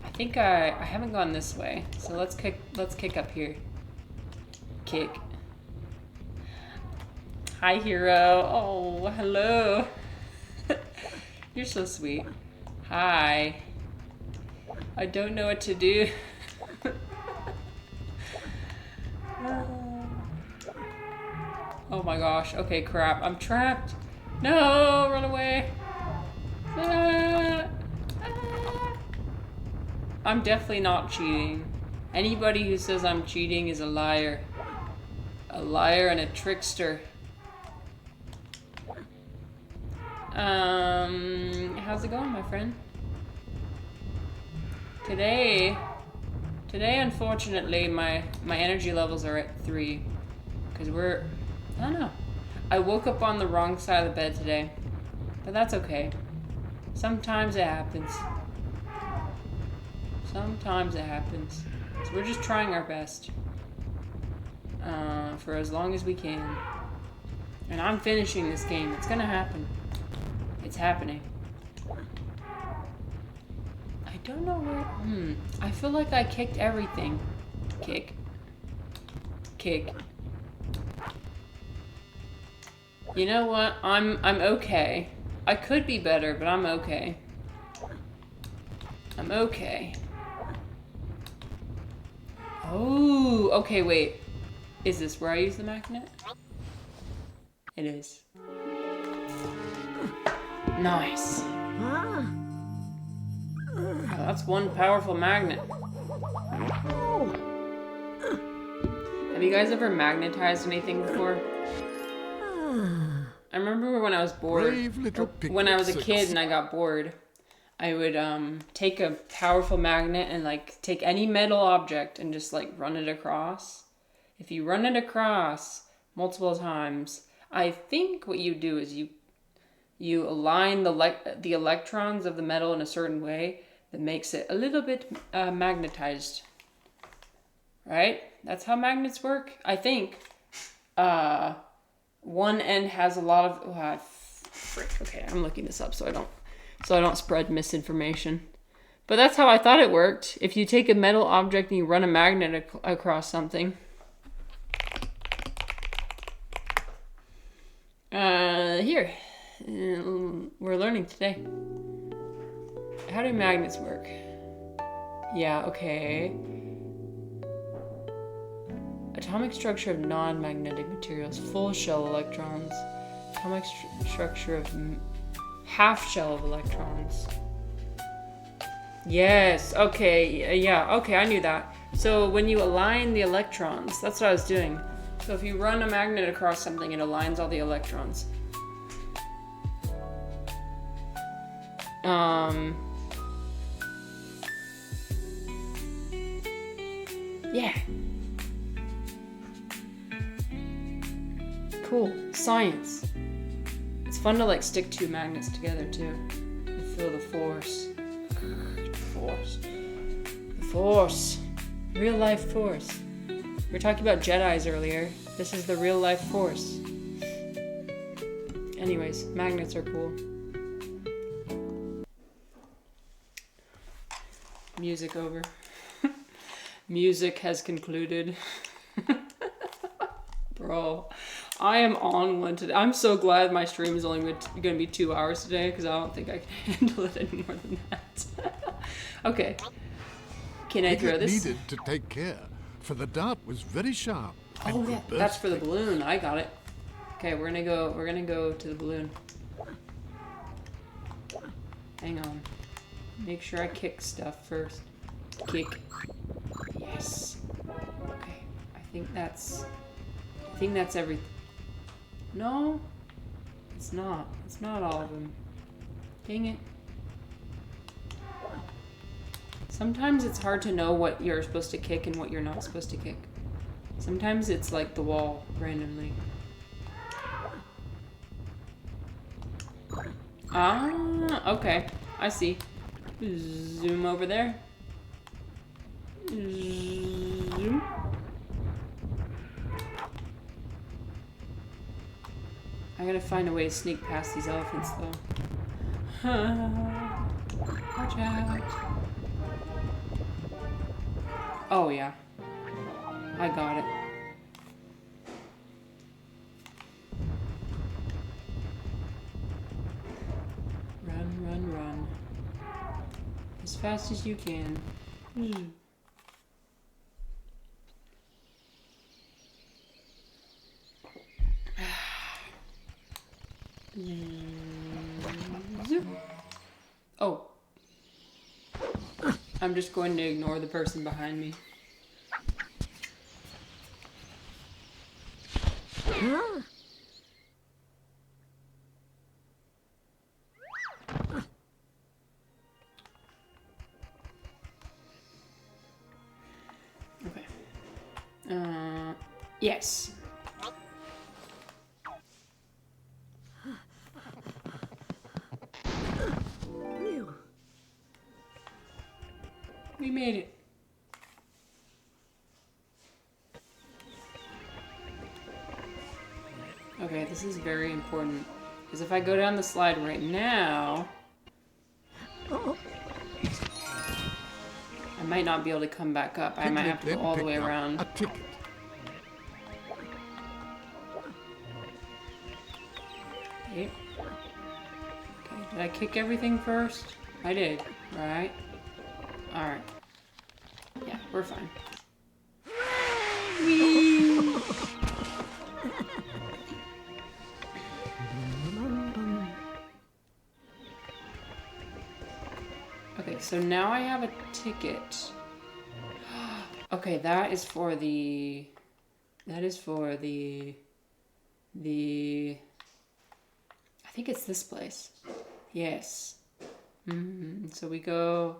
I think I haven't gone this way, so let's kick up here. Kick. Hi, hero. Oh, hello. You're so sweet. Hi. I don't know what to do. Oh my gosh. Okay, crap. I'm trapped. No, run away. I'm definitely not cheating. Anybody who says I'm cheating is a liar. A liar and a trickster. How's it going, my friend? Today, unfortunately, my energy levels are at 3. Because I don't know. I woke up on the wrong side of the bed today. But that's okay. Sometimes it happens. Sometimes it happens. So we're just trying our best. For as long as we can. And I'm finishing this game. It's gonna happen. It's happening. I don't know where... I feel like I kicked everything. Kick. Kick. You know what? I'm okay. I could be better, but I'm okay. I'm okay. Oh, okay, wait. Is this where I use the magnet? It is. Nice. Huh? Oh, that's one powerful magnet. Oh, Have you guys ever magnetized anything before? I remember when I was bored, Brave little when I was a Piglet kid six. and I got bored, I would take a powerful magnet and like take any metal object and just like run it across. If you run it across multiple times, I think what you do is you align the electrons of the metal in a certain way that makes it a little bit magnetized. Right? That's how magnets work, I think. One end has a lot of... frick. Okay, I'm looking this up so I don't spread misinformation. But that's how I thought it worked. If you take a metal object and you run a magnet across something. Here. We're learning today. How do magnets work? Yeah, okay. Atomic structure of non-magnetic materials. Full shell electrons. Atomic structure of half shell of electrons. Yes, okay, yeah, okay, I knew that. So when you align the electrons, that's what I was doing. So if you run a magnet across something, it aligns all the electrons. Yeah. Cool, science. It's fun to like stick two magnets together too. You feel the force. The force. Real life force. We were talking about Jedis earlier. This is the real life force. Anyways, magnets are cool. Music over. Music has concluded. Bro, I am on one today. I'm so glad my stream is only going to be 2 hours today because I don't think I can handle it any more than that. Okay. Can I throw this? Needed to take care, for the dart was very sharp. Oh yeah, that's for the balloon. I got it. Okay, we're gonna go to the balloon. Hang on. Make sure I kick stuff first. Kick. Yes. Okay. I think that's everything. No, it's not. It's not all of them. Dang it. Sometimes it's hard to know what you're supposed to kick and what you're not supposed to kick. Sometimes it's like the wall randomly. Ah, okay. I see. Zoom over there. Zoom. I gotta find a way to sneak past these elephants though. Watch out. Oh yeah. I got it. Run, run, run. As fast as you can. Oh. I'm just going to ignore the person behind me. Huh? Okay. Yes. We made it. Okay, this is very important. Because if I go down the slide right now, I might not be able to come back up. I might have to go all the way around. A ticket. Okay. Okay, did I kick everything first? I did, right? Alright. Yeah, we're fine. Whee! Okay, so now I have a ticket. Okay, that is for the... That is for the... I think it's this place. Yes. So we go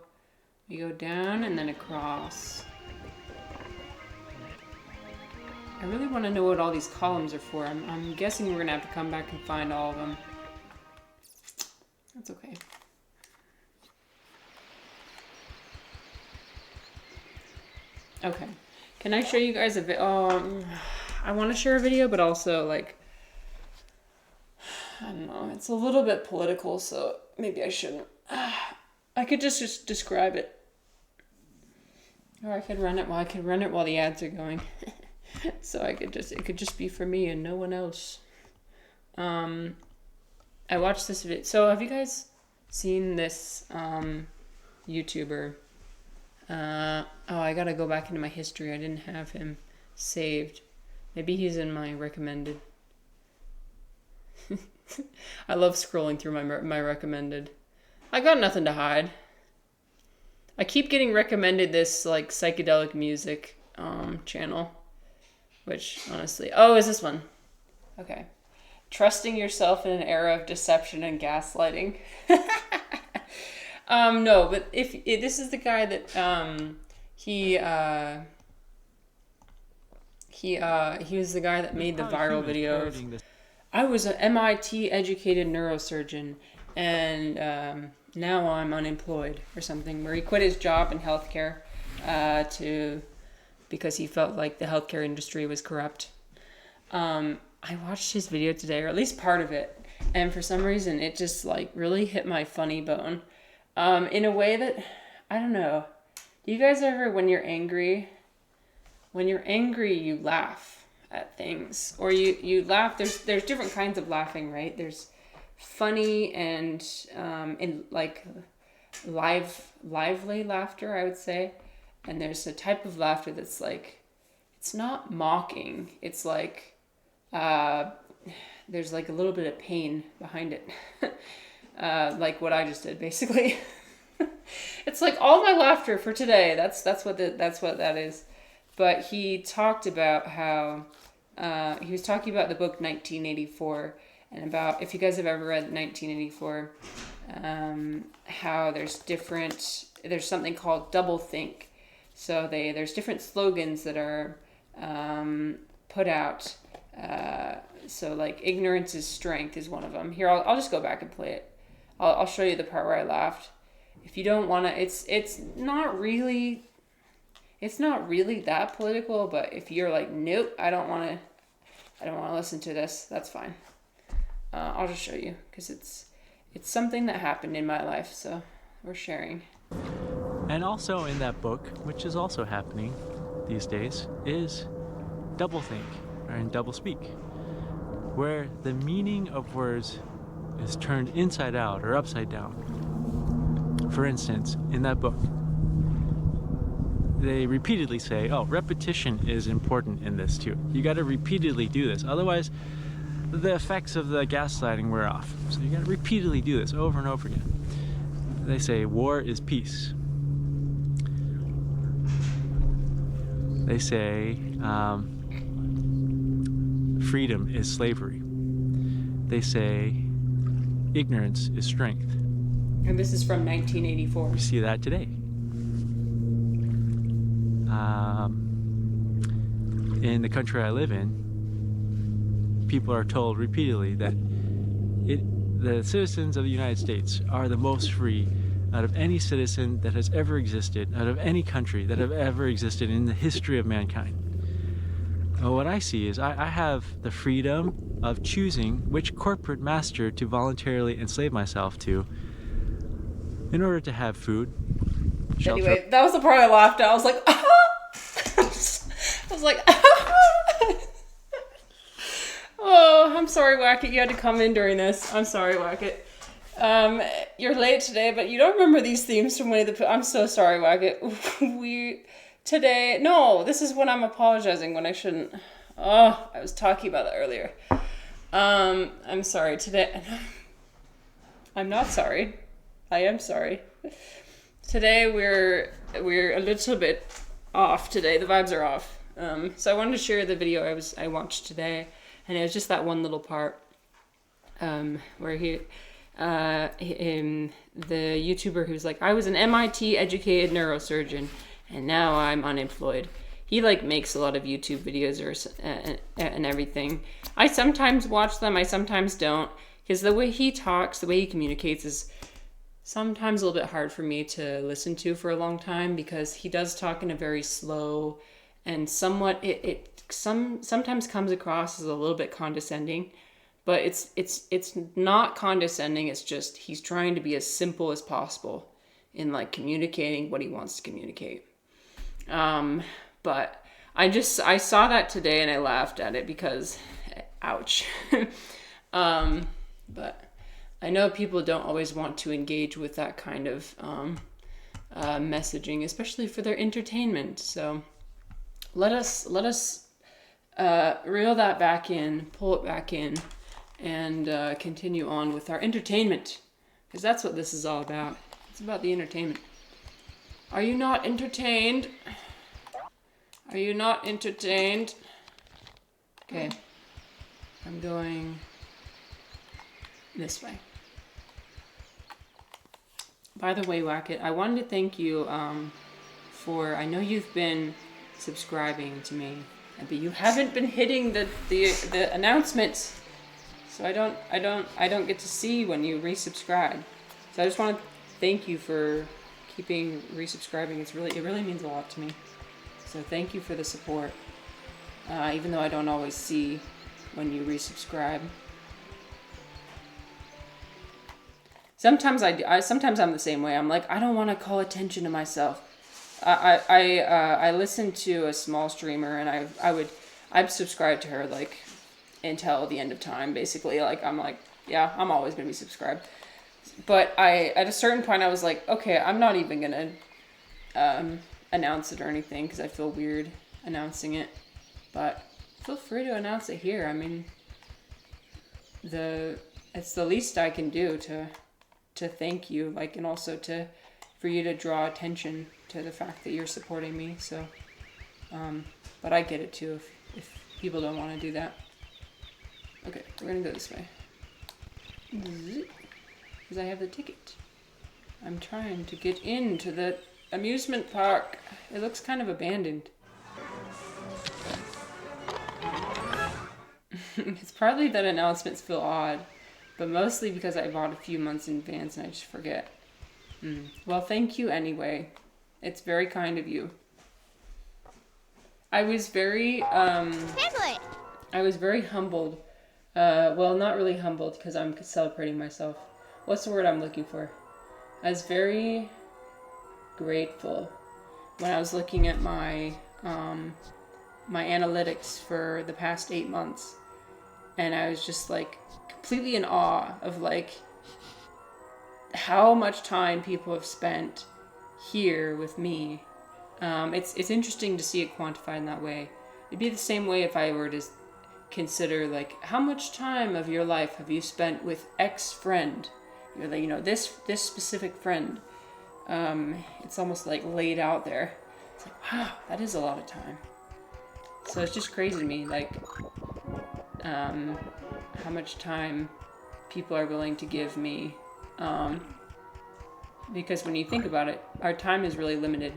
down and then across. I really want to know what all these columns are for. I'm guessing we're gonna have to come back and find all of them. That's okay. Okay. Can I show you guys a video? I want to share a video, but also, like, I don't know. It's a little bit political, so maybe I shouldn't. I could just describe it. Or I could run it while the ads are going. So it could just be for me and no one else. I watched this video. So have you guys seen this YouTuber? I gotta go back into my history. I didn't have him saved. Maybe he's in my recommended. I love scrolling through my recommended. I got nothing to hide. I keep getting recommended this like psychedelic music channel, which honestly, is this one? Okay, trusting yourself in an era of deception and gaslighting. No, but if this is the guy that he was the guy that made the viral video of, I was an MIT educated neurosurgeon and now I'm unemployed or something, where he quit his job in healthcare because he felt like the healthcare industry was corrupt. I watched his video today, or at least part of it, and for some reason it just like really hit my funny bone in a way that, I don't know. Do you guys ever, when you're angry, you laugh at things, or you laugh? There's different kinds of laughing, right? There's funny and like lively laughter, I would say, and there's a type of laughter that's like, it's not mocking. It's like there's like a little bit of pain behind it, like what I just did, basically. It's like all my laughter for today. That's what that is. But he talked about how he was talking about the book 1984, and about, if you guys have ever read 1984, how there's something called double think. So there's different slogans that are put out. So like ignorance is strength is one of them. Here, I'll just go back and play it. I'll show you the part where I laughed. If you don't want to, it's not really that political, but if you're like, nope, I don't want to listen to this, that's fine. I'll just show you, because it's something that happened in my life, so we're sharing. And also in that book, which is also happening these days, is doublethink, or doublespeak, where the meaning of words is turned inside out or upside down. For instance, in that book, they repeatedly say, repetition is important in this too. You got to repeatedly do this, otherwise the effects of the gaslighting wear off. So you got to repeatedly do this over and over again. They say war is peace. They say freedom is slavery. They say ignorance is strength. And this is from 1984. We see that today. In the country I live in, people are told repeatedly that the citizens of the United States are the most free out of any citizen that has ever existed, out of any country that have ever existed in the history of mankind. Well, what I see is I have the freedom of choosing which corporate master to voluntarily enslave myself to in order to have food, shelter. Anyway, that was the part I laughed at. I was like, ah! I was like, ah! Oh, I'm sorry, Wackett. You had to come in during this. I'm sorry, Wackett. You're late today, but you don't remember these themes from Winnie the Pooh. I'm so sorry, Wackett. This is when I'm apologizing when I shouldn't. Oh, I was talking about that earlier. I'm sorry today. I'm not sorry. I am sorry. Today we're a little bit off today. The vibes are off. So I wanted to share the video I watched today, and it was just that one little part where the YouTuber who's like, I was an MIT educated neurosurgeon and now I'm unemployed. He like makes a lot of YouTube videos and everything. I sometimes watch them, I sometimes don't, because the way he talks, the way he communicates is sometimes a little bit hard for me to listen to for a long time, because he does talk in a very slow and somewhat sometimes comes across as a little bit condescending, but it's not condescending. It's just he's trying to be as simple as possible in like communicating what he wants to communicate. But I saw that today and I laughed at it because, ouch. But I know people don't always want to engage with that kind of messaging, especially for their entertainment. So let us reel that back in, pull it back in, and continue on with our entertainment, because that's what this is all about. It's about the entertainment. Are you not entertained? Are you not entertained? Okay. I'm going this way. By the way, Wacket, I wanted to thank you for, I know you've been subscribing to me, but you haven't been hitting the announcements. So I don't get to see when you resubscribe. So I just want to thank you for keeping resubscribing. It really means a lot to me. So thank you for the support. Even though I don't always see when you resubscribe. Sometimes sometimes I'm the same way. I'm like, I don't want to call attention to myself. I listened to a small streamer, and I'd subscribe to her like until the end of time, basically. Like I'm like, yeah, I'm always gonna be subscribed. But at a certain point I was like, okay, I'm not even gonna announce it or anything, because I feel weird announcing it. But feel free to announce it here. I mean, it's the least I can do to thank you, like, and also for you to draw attention to the fact that you're supporting me. So, but I get it too if people don't want to do that. Okay, we're gonna go this way because I have the ticket. I'm trying to get into the amusement park. It looks kind of abandoned. It's partly that announcements feel odd, but mostly because I bought a few months in advance and I just forget. Well, thank you anyway. It's very kind of you. I was very Piglet! I was very humbled. Well, not really humbled because I'm celebrating myself. What's the word I'm looking for? I was very grateful when I was looking at my my analytics for the past 8 months, and I was just like completely in awe of like how much time people have spent here with me. It's interesting to see it quantified in that way. It'd be the same way if I were to consider like how much time of your life have you spent with X friend. You're like, you know, this specific friend. It's almost like laid out there. It's like, wow, that is a lot of time. So it's just crazy to me, like, how much time people are willing to give me. Because when you think about it, our time is really limited.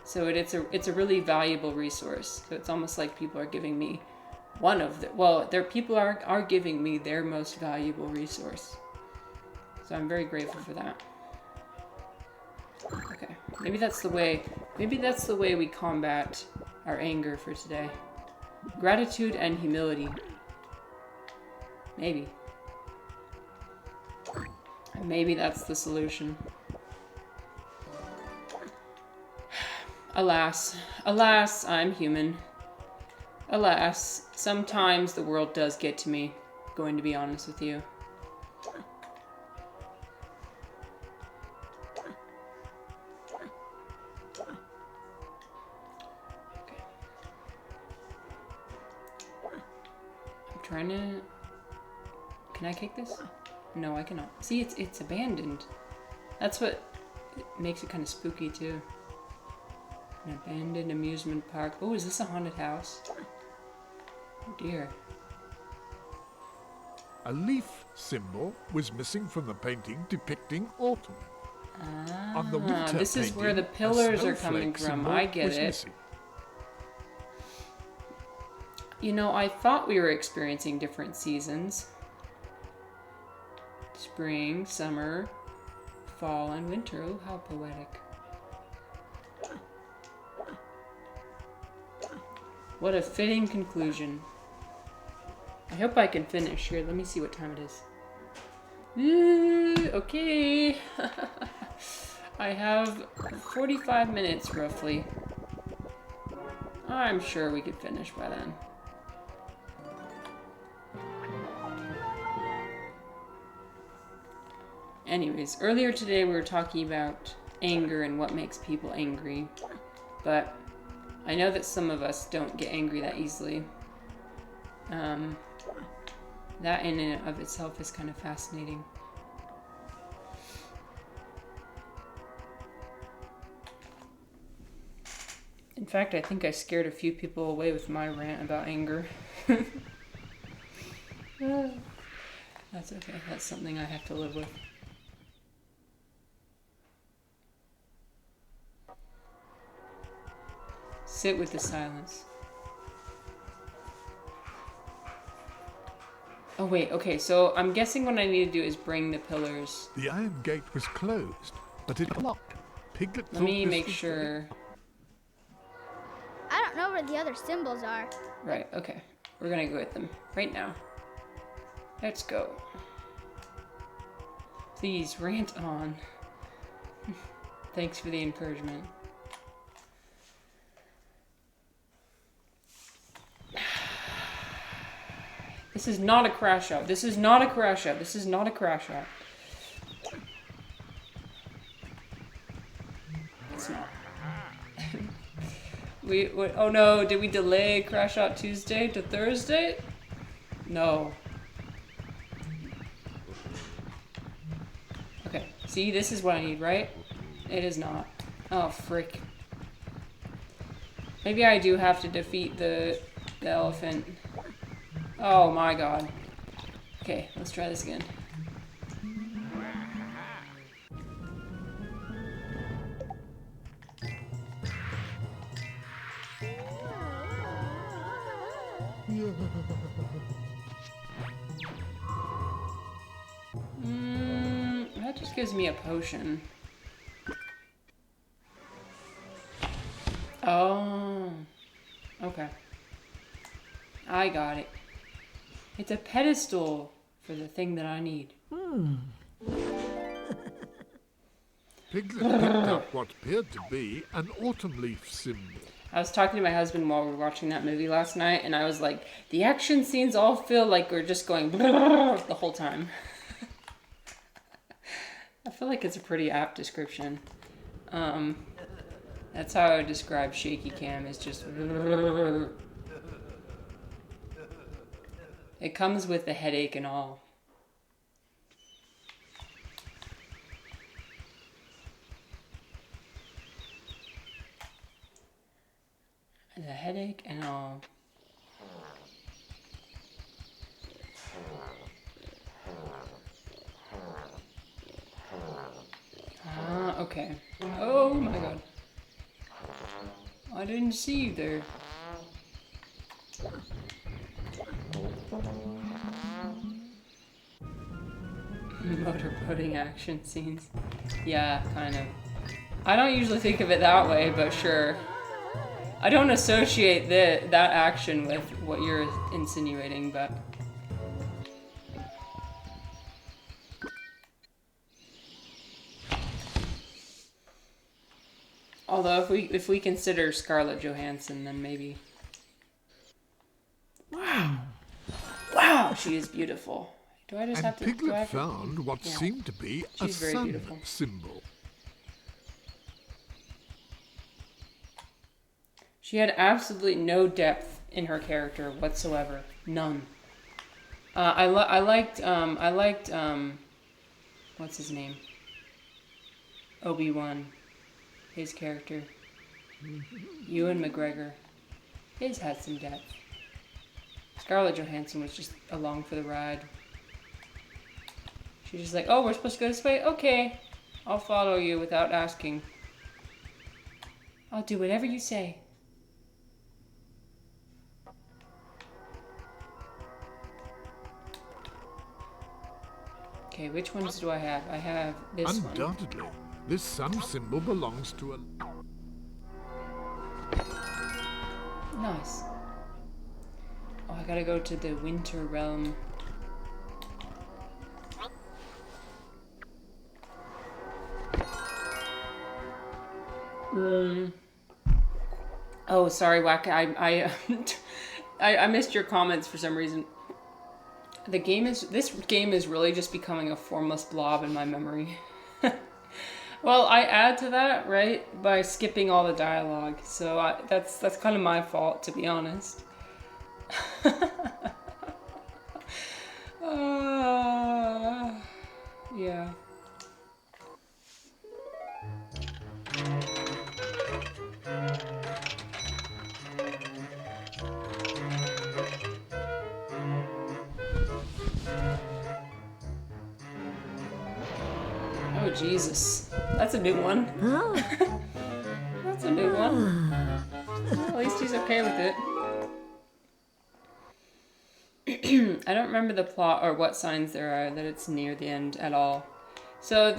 So it's a really valuable resource. So it's almost like people are giving me people are giving me their most valuable resource. So I'm very grateful for that. Okay, maybe that's the way we combat our anger for today. Gratitude and humility. Maybe. Maybe that's the solution. Alas, I'm human. Alas, sometimes the world does get to me, going to be honest with you. Okay. I'm trying to... Can I kick this? No, I cannot. See, it's abandoned. That's what makes it kind of spooky, too. An abandoned amusement park. Oh, is this a haunted house? Oh, dear. A leaf symbol was missing from the painting depicting autumn. On the winter this is where the painting, a pillars are coming snowflake from. symbol I get was it. missing. You know, I thought we were experiencing different seasons. Spring, summer, fall and winter. Oh, how poetic. What a fitting conclusion. I hope I can finish here. Let me see what time it is. Ooh, okay. I have 45 minutes roughly. I'm sure we could finish by then. Anyways, earlier today we were talking about anger and what makes people angry. But I know that some of us don't get angry that easily. That in and of itself is kind of fascinating. In fact, I think I scared a few people away with my rant about anger. That's okay. That's something I have to live with. Sit with the silence. Oh wait, okay, so I'm guessing what I need to do is bring the pillars. The iron gate was closed, but it locked. Piglet Let thought me this make was sure. I don't know where the other symbols are. Right, okay. We're gonna go with them right now. Let's go. Please, rant on. Thanks for the encouragement. This is not a crash out. This is not a crash out. This is not a crash out. It's not. Oh no, did we delay Crash Out Tuesday to Thursday? No. Okay, see, this is what I need, right? It is not. Oh, frick. Maybe I do have to defeat the elephant. Oh my god. Okay, let's try this again. That just gives me a potion. Oh. Okay. I got it. It's a pedestal for the thing that I need. Piglet picked up what appeared to be an autumn leaf symbol. I was talking to my husband while we were watching that movie last night, and I was like, the action scenes all feel like we're just going the whole time. I feel like it's a pretty apt description. That's how I would describe shaky cam, is just... It comes with the headache and all. The headache and all. Ah, okay. Oh my god. I didn't see you there. Motorboating action scenes. Yeah, kind of. I don't usually think of it that way, but sure. I don't associate that action with what you're insinuating, but... Although if we consider Scarlett Johansson, then maybe... Wow! Wow, she is beautiful. Do I just And have to... Piglet found what seemed to be a She's very sun beautiful. symbol. She had absolutely no depth in her character whatsoever. None. I liked what's his name? Obi-Wan. His character. Ewan McGregor. His had some depth. Scarlett Johansson was just along for the ride. She's just like, oh, we're supposed to go this way? Okay. I'll follow you without asking. I'll do whatever you say. Okay, which ones do I have? I have this one. Undoubtedly, this sun symbol belongs to a... Nice. Oh, I gotta go to the Winter Realm. Oh, sorry, Wack. I missed your comments for some reason. This game is really just becoming a formless blob in my memory. Well, I add to that, right, by skipping all the dialogue. So that's kind of my fault, to be honest. Yeah. Oh, Jesus. That's a new one. That's a new one. Well, at least he's okay with it. I don't remember the plot or what signs there are that it's near the end at all. So,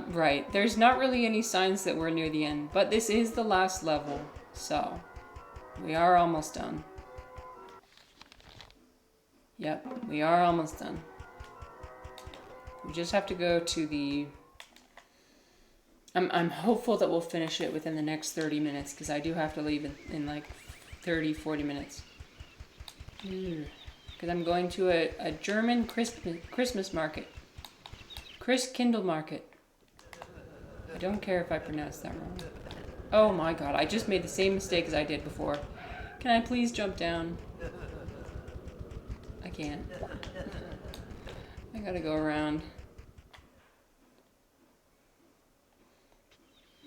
right, there's not really any signs that we're near the end, but this is the last level, so we are almost done. Yep, we are almost done. We just have to go to the... I'm hopeful that we'll finish it within the next 30 minutes, because I do have to leave in like 30, 40 minutes. Because I'm going to a German Christmas market. Christkindl market. I don't care if I pronounce that wrong. Oh my god, I just made the same mistake as I did before. Can I please jump down? I can't. I gotta go around.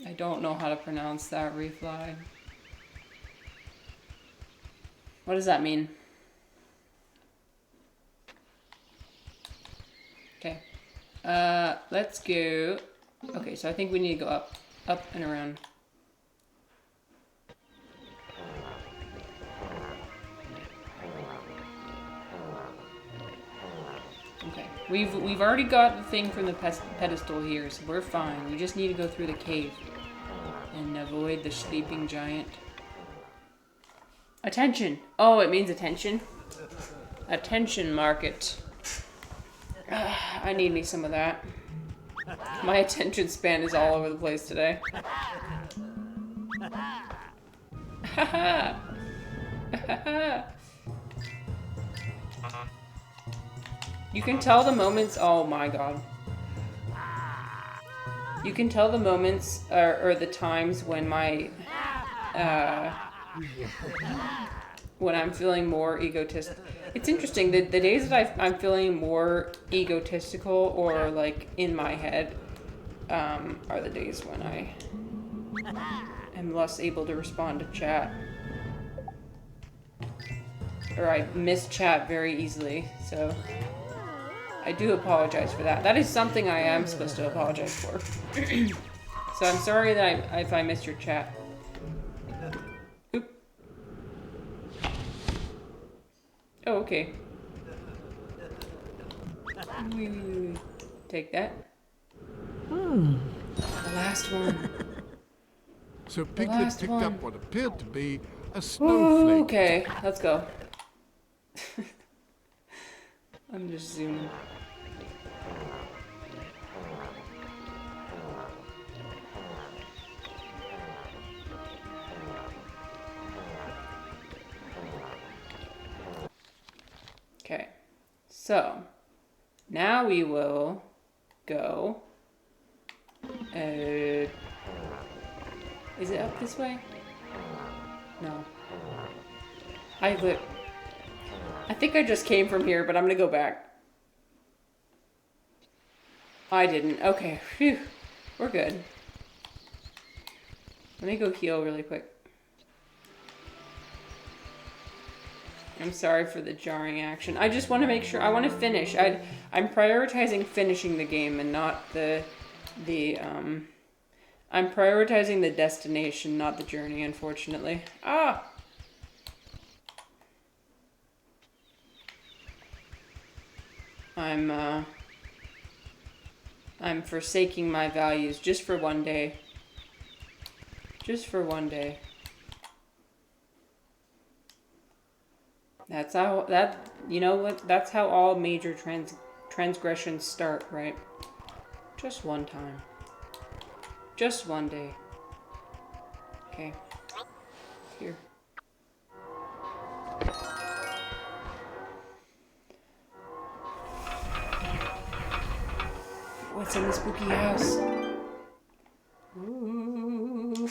I don't know how to pronounce that refly. What does that mean? Okay. Let's go. Okay, so I think we need to go up and around. Okay, we've already got the thing from the pedestal here, so we're fine. We just need to go through the cave and avoid the sleeping giant. Attention! Oh, it means attention. Attention market. I need me some of that. My attention span is all over the place today. You can tell the moments. Oh my god. You can tell the moments or the times when my when I'm feeling more egotistical. It's interesting, the days that I'm feeling more egotistical or like in my head are the days when I am less able to respond to chat. Or I miss chat very easily, so I do apologize for that. That is something I am supposed to apologize for. So I'm sorry that if I missed your chat. Oop. Oh, okay. Take that. The last one. So Piglet picked up what appeared to be a snowflake. Okay, let's go. I'm just zooming. Okay, so now we will go. Is it up this way? No. I think I just came from here, but I'm gonna go back. I didn't. Okay, phew. We're good. Let me go heal really quick. I'm sorry for the jarring action. I just want to make sure. I want to finish. I'm prioritizing finishing the game and not I'm prioritizing the destination, not the journey, unfortunately. Ah! I'm forsaking my values just for one day. Just for one day. That's how, you know what? That's how all major transgressions start, right? Just one time. Just one day. Okay. Here. What's in the spooky house? Ooh.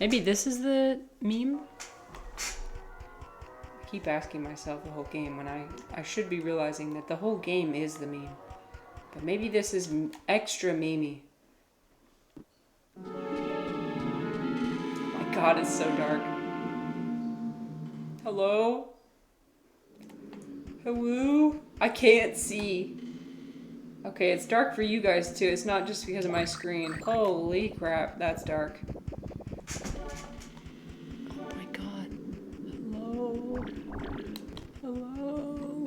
Maybe this is the meme? I keep asking myself the whole game when I should be realizing that the whole game is the meme. But maybe this is extra memey. Oh my god, it's so dark. Hello? Hello? I can't see. Okay, it's dark for you guys too. It's not just because of my screen. Holy crap, that's dark. Oh my god. Hello? Hello?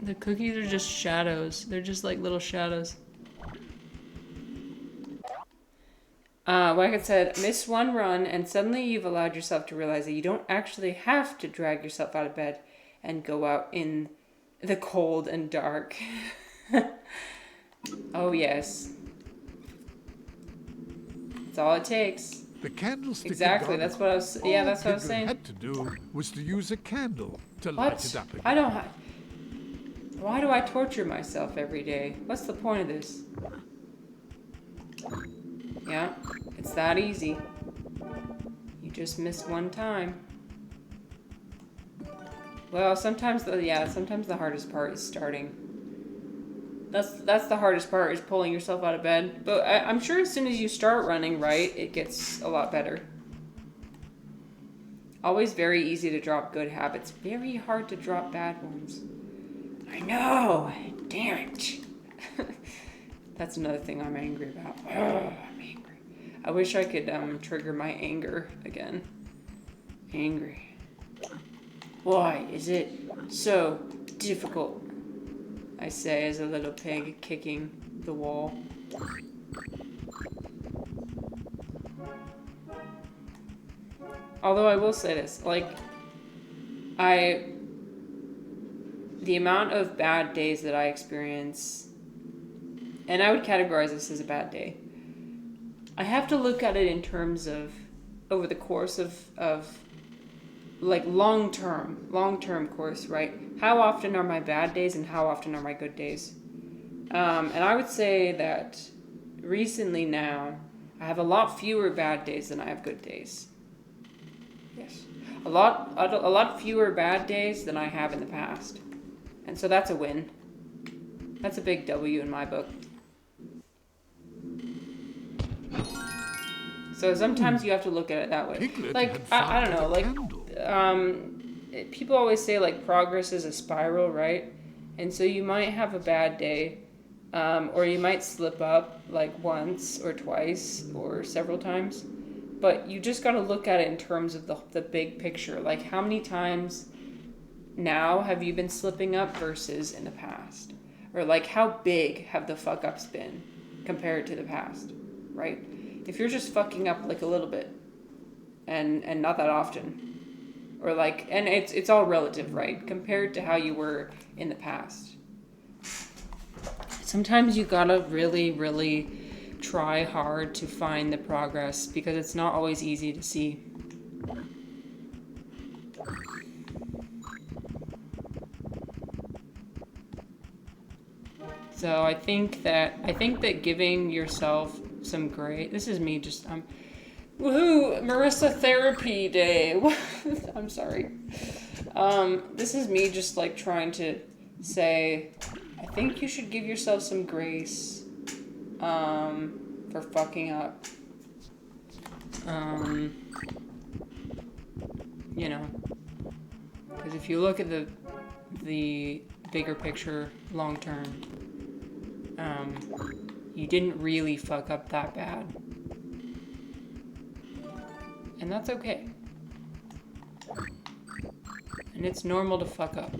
The cookies are just shadows. They're just like little shadows. Like I said, miss one run and suddenly you've allowed yourself to realize that you don't actually have to drag yourself out of bed and go out in the cold and dark. Oh yes. That's all it takes. The candlestick. Exactly, that's what I was, yeah, that's what I was saying. All Piglet had to do was to use a candle to light it What? up again. I don't why do I torture myself every day? What's the point of this? Yeah, it's that easy. You just miss one time. Well, sometimes the hardest part is starting. That's the hardest part, is pulling yourself out of bed. But I'm sure as soon as you start running, right, it gets a lot better. Always very easy to drop good habits. Very hard to drop bad ones. I know! Damn it! That's another thing I'm angry about. Oh, I'm angry. I wish I could trigger my anger again. Angry. Why is it so difficult? I say as a little pig kicking the wall. Although I will say this, like, the amount of bad days that I experience, and I would categorize this as a bad day, I have to look at it in terms of, over the course of like long-term course, right? How often are my bad days and how often are my good days? And I would say that recently now, I have a lot fewer bad days than I have good days. Yes. A lot fewer bad days than I have in the past. And so that's a win. That's a big W in my book. So sometimes you have to look at it that way. Piglet Like, had I don't know, found like, a candle. people always say, like, progress is a spiral, right? And so you might have a bad day, or you might slip up, like, once or twice or several times. But you just got to look at it in terms of the big picture. Like, how many times now have you been slipping up versus in the past? Or, like, how big have the fuck-ups been compared to the past, right? If you're just fucking up, like, a little bit and not that often, or, like, and it's all relative, right? Compared to how you were in the past. Sometimes you gotta really, really try hard to find the progress because it's not always easy to see. So I think that giving yourself some grace. This is me just woohoo, Marissa therapy day. I'm sorry. This is me just like trying to say, I think you should give yourself some grace for fucking up. You know, because if you look at the bigger picture long term, you didn't really fuck up that bad. And that's okay. And it's normal to fuck up.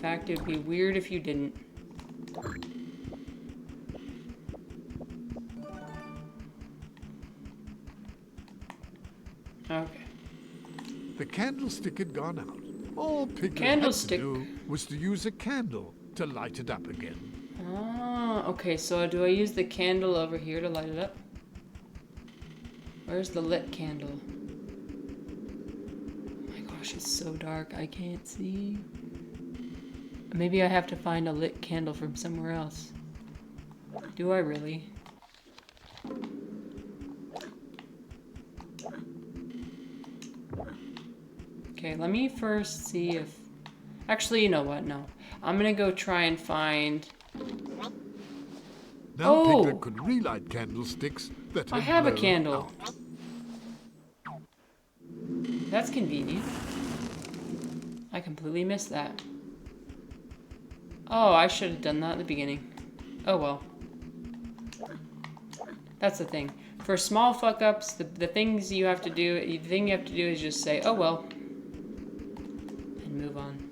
fact, it would be weird if you didn't. Okay. The candlestick had gone out. All Piglet Candlestick. had to do was to use a candle to light it up again. Ah, okay, so do I use the candle over here to light it up? Where's the lit candle? Oh my gosh, it's so dark, I can't see. Maybe I have to find a lit candle from somewhere else. Do I really? Okay, let me first see if... Actually, you know what? No. I'm gonna go try and find... Now Oh! Piglet could relight candlesticks that I had have a blown candle. out. That's convenient. I completely missed that. Oh, I should have done that at the beginning. Oh well. That's the thing. For small fuck-ups, the things you have to do, the thing you have to do is just say, oh well. And move on.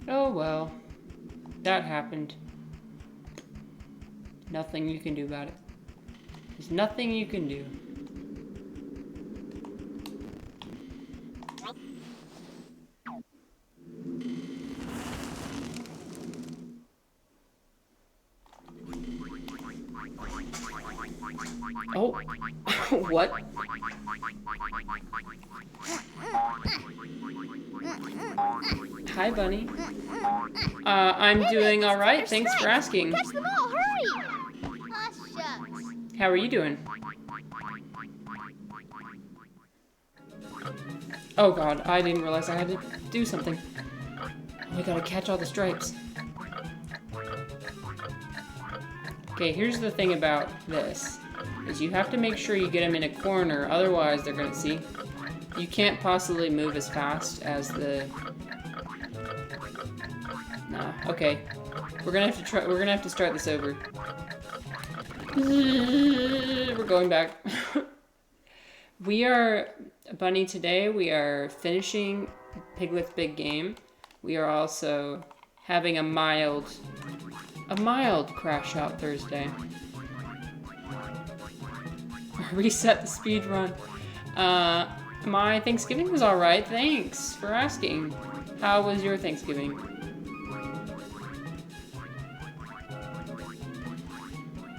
Oh well. That happened. Nothing you can do about it. There's nothing you can do. Oh, what? Hi, Bunny. I'm doing all right. Thanks for asking. Catch them all, hurry! Aw, shucks. How are you doing? Oh God, I didn't realize I had to do something. I gotta catch all the stripes. Okay, here's the thing about this. Is you have to make sure you get them in a corner, otherwise they're gonna see. You can't possibly move as fast as the... Nah, okay. We're gonna have to try, we're gonna have to start this over. We're going back. We are, Bunny, today we are finishing Piglet's Big Game. We are also having a mild crash out Thursday. Reset the speed run. My Thanksgiving was alright, thanks for asking. How was your Thanksgiving?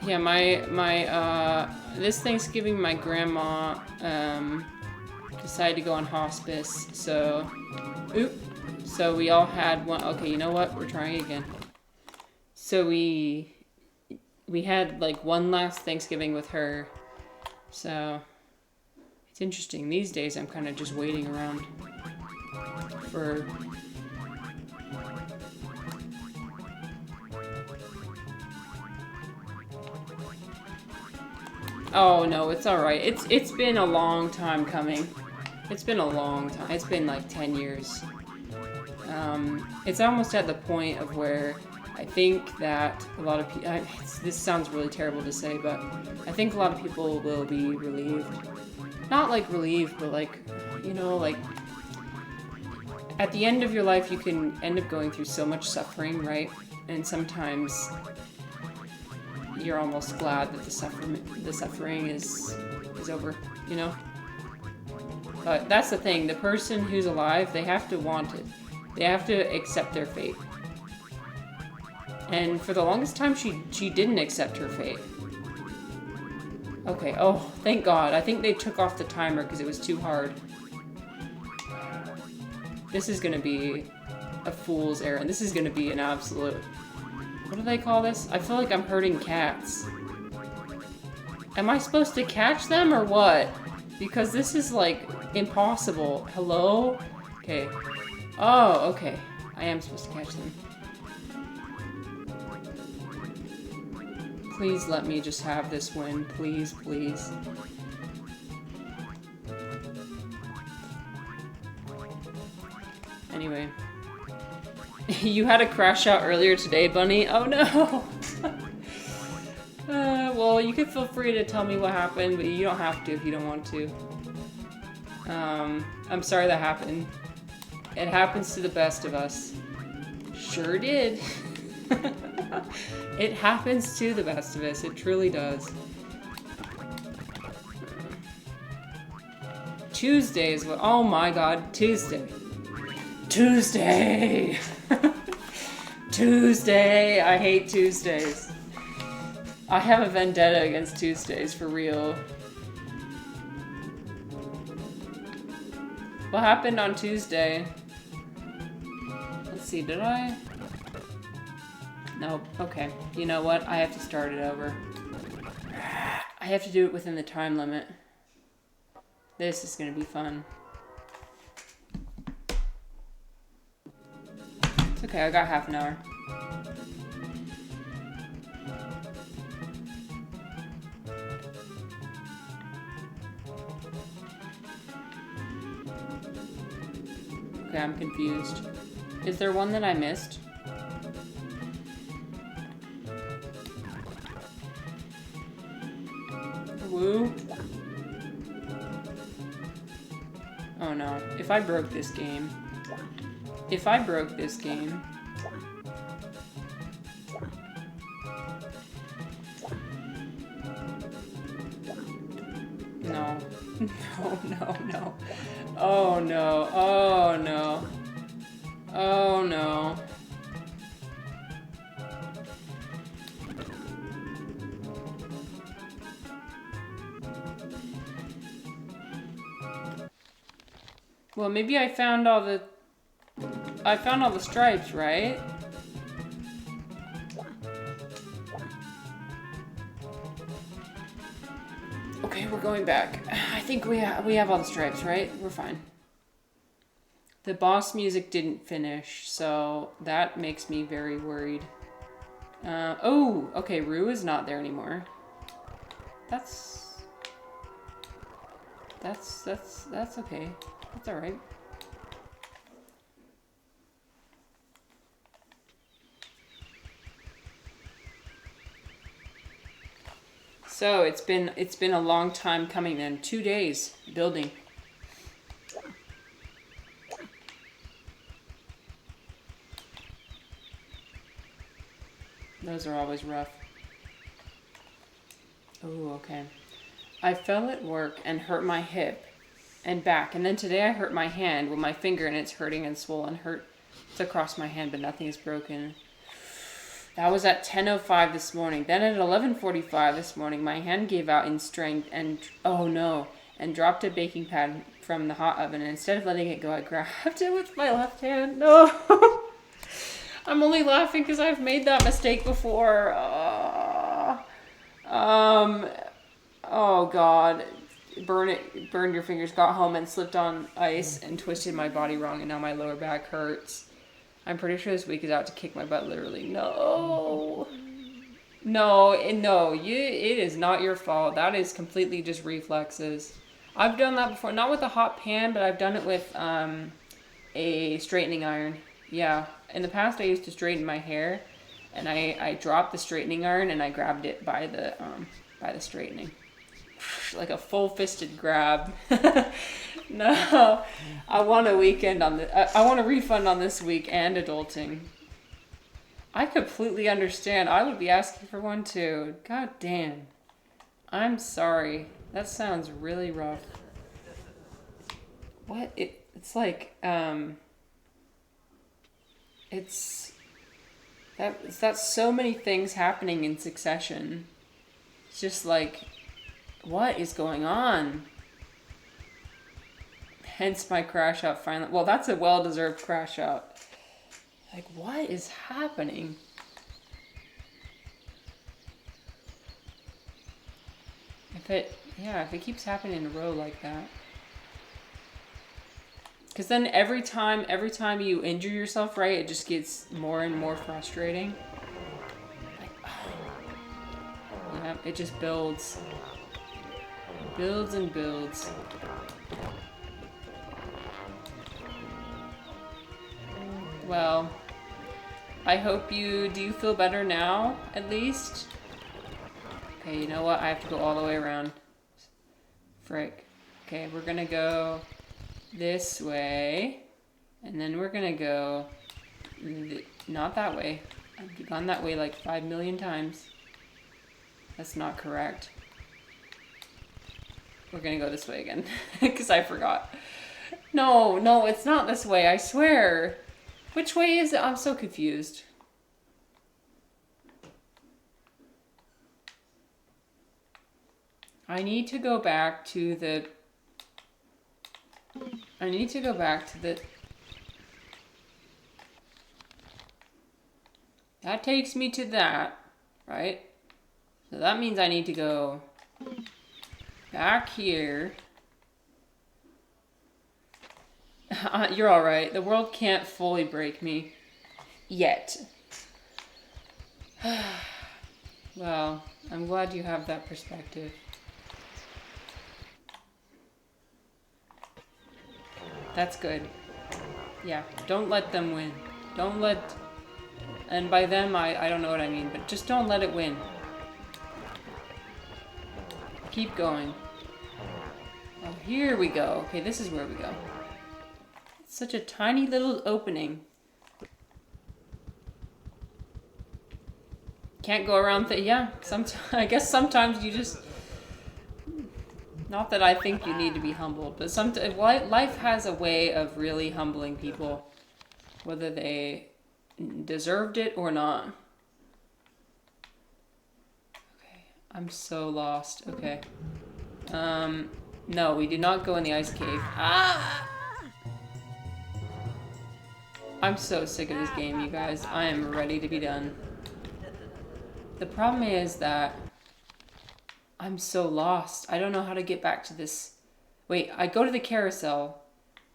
Yeah, this Thanksgiving my grandma decided to go on hospice, so we all had one. Okay, you know what? We're trying again. So we had like one last Thanksgiving with her. So it's interesting. These days I'm kind of just waiting around for... Oh no, it's alright. It's been a long time coming. It's been a long time. It's been like 10 years. It's almost at the point of where I think that a lot of people... This sounds really terrible to say, but I think a lot of people will be relieved. Not like relieved, but like, you know, like... At the end of your life, you can end up going through so much suffering, right? And sometimes you're almost glad that the suffering is over, you know? But that's the thing. The person who's alive, they have to want it. They have to accept their fate. And for the longest time, she didn't accept her fate. Okay, oh, thank God. I think they took off the timer because it was too hard. This is gonna be a fool's errand. This is gonna be an absolute... What do they call this? I feel like I'm hurting cats. Am I supposed to catch them or what? Because this is like impossible. Hello? Okay. Oh, okay. I am supposed to catch them. Please let me just have this win. Please, please. Anyway. You had a crash out earlier today, Bunny? Oh no! Well, you can feel free to tell me what happened, but you don't have to if you don't want to. I'm sorry that happened. It happens to the best of us. Sure did. It happens to the best of us. It truly does. Tuesday is what? Oh my god, Tuesday. Tuesday! Tuesday! I hate Tuesdays. I have a vendetta against Tuesdays, for real. What happened on Tuesday? Let's see, did I? Nope. Okay. You know what? I have to start it over. I have to do it within the time limit. This is gonna be fun. It's okay, I got half an hour. Okay, I'm confused. Is there one that I missed? Woo. Oh no. If I broke this game. If I broke this game. No. No, no, no. Oh no. Oh no. Oh no. Well, maybe I found all the stripes, right? Okay, we're going back. I think we have all the stripes, right? We're fine. The boss music didn't finish, so that makes me very worried. Oh, okay, Rue is not there anymore. That's okay. That's alright. So it's been a long time coming then. 2 days building. Those are always rough. Oh, okay. I fell at work and hurt my hip and back, and then today I hurt my hand with my finger, and it's hurting and swollen. Hurts across my hand, but nothing is broken. That was at 10:05 this morning. Then at 11:45 this morning, my hand gave out in strength and, oh no, and dropped a baking pad from the hot oven. And instead of letting it go, I grabbed it with my left hand. No. I'm only laughing because I've made that mistake before. Oh God. Burned your fingers, got home and slipped on ice and twisted my body wrong, and now my lower back hurts. I'm pretty sure this week is out to kick my butt, literally. No. No, it is not your fault. That is completely just reflexes. I've done that before, not with a hot pan, but I've done it with a straightening iron. Yeah, in the past I used to straighten my hair, and I dropped the straightening iron and I grabbed it by the straightening. Like a full-fisted grab. No, I want a weekend on the. I want a refund on this week and adulting. I completely understand. I would be asking for one too. God damn. I'm sorry. That sounds really rough. What? It's like It's that's so many things happening in succession. It's just like, what is going on? Hence my crash out finally. Well, that's a well-deserved crash out. Like, what is happening? If it keeps happening in a row like that. Because then every time you injure yourself, right, it just gets more and more frustrating. Like, oh. Yeah, it just builds. Builds and builds. Well, I hope do you feel better now, at least? Okay, you know what? I have to go all the way around. Frick. Okay, we're gonna go this way. And then we're gonna go, not that way. I've gone that way like 5 million times. That's not correct. We're gonna go this way again, because I forgot. No, it's not this way, I swear. Which way is it? I'm so confused. I need to go back to the... That takes me to that, right? So that means I need to go back here. You're alright. The world can't fully break me. Yet. Well, I'm glad you have that perspective. That's good. Yeah, don't let them win. Don't let... And by them, I don't know what I mean, but just don't let it win. Keep going. Oh, here we go. Okay, this is where we go. It's such a tiny little opening. Can't go around yeah, I guess sometimes you just... Not that I think you need to be humbled, but life has a way of really humbling people, whether they deserved it or not. Okay, I'm so lost. Okay. No, we do not go in the ice cave. Ah! I'm so sick of this game, you guys. I am ready to be done. The problem is that I'm so lost. I don't know how to get back to this. Wait, I go to the carousel.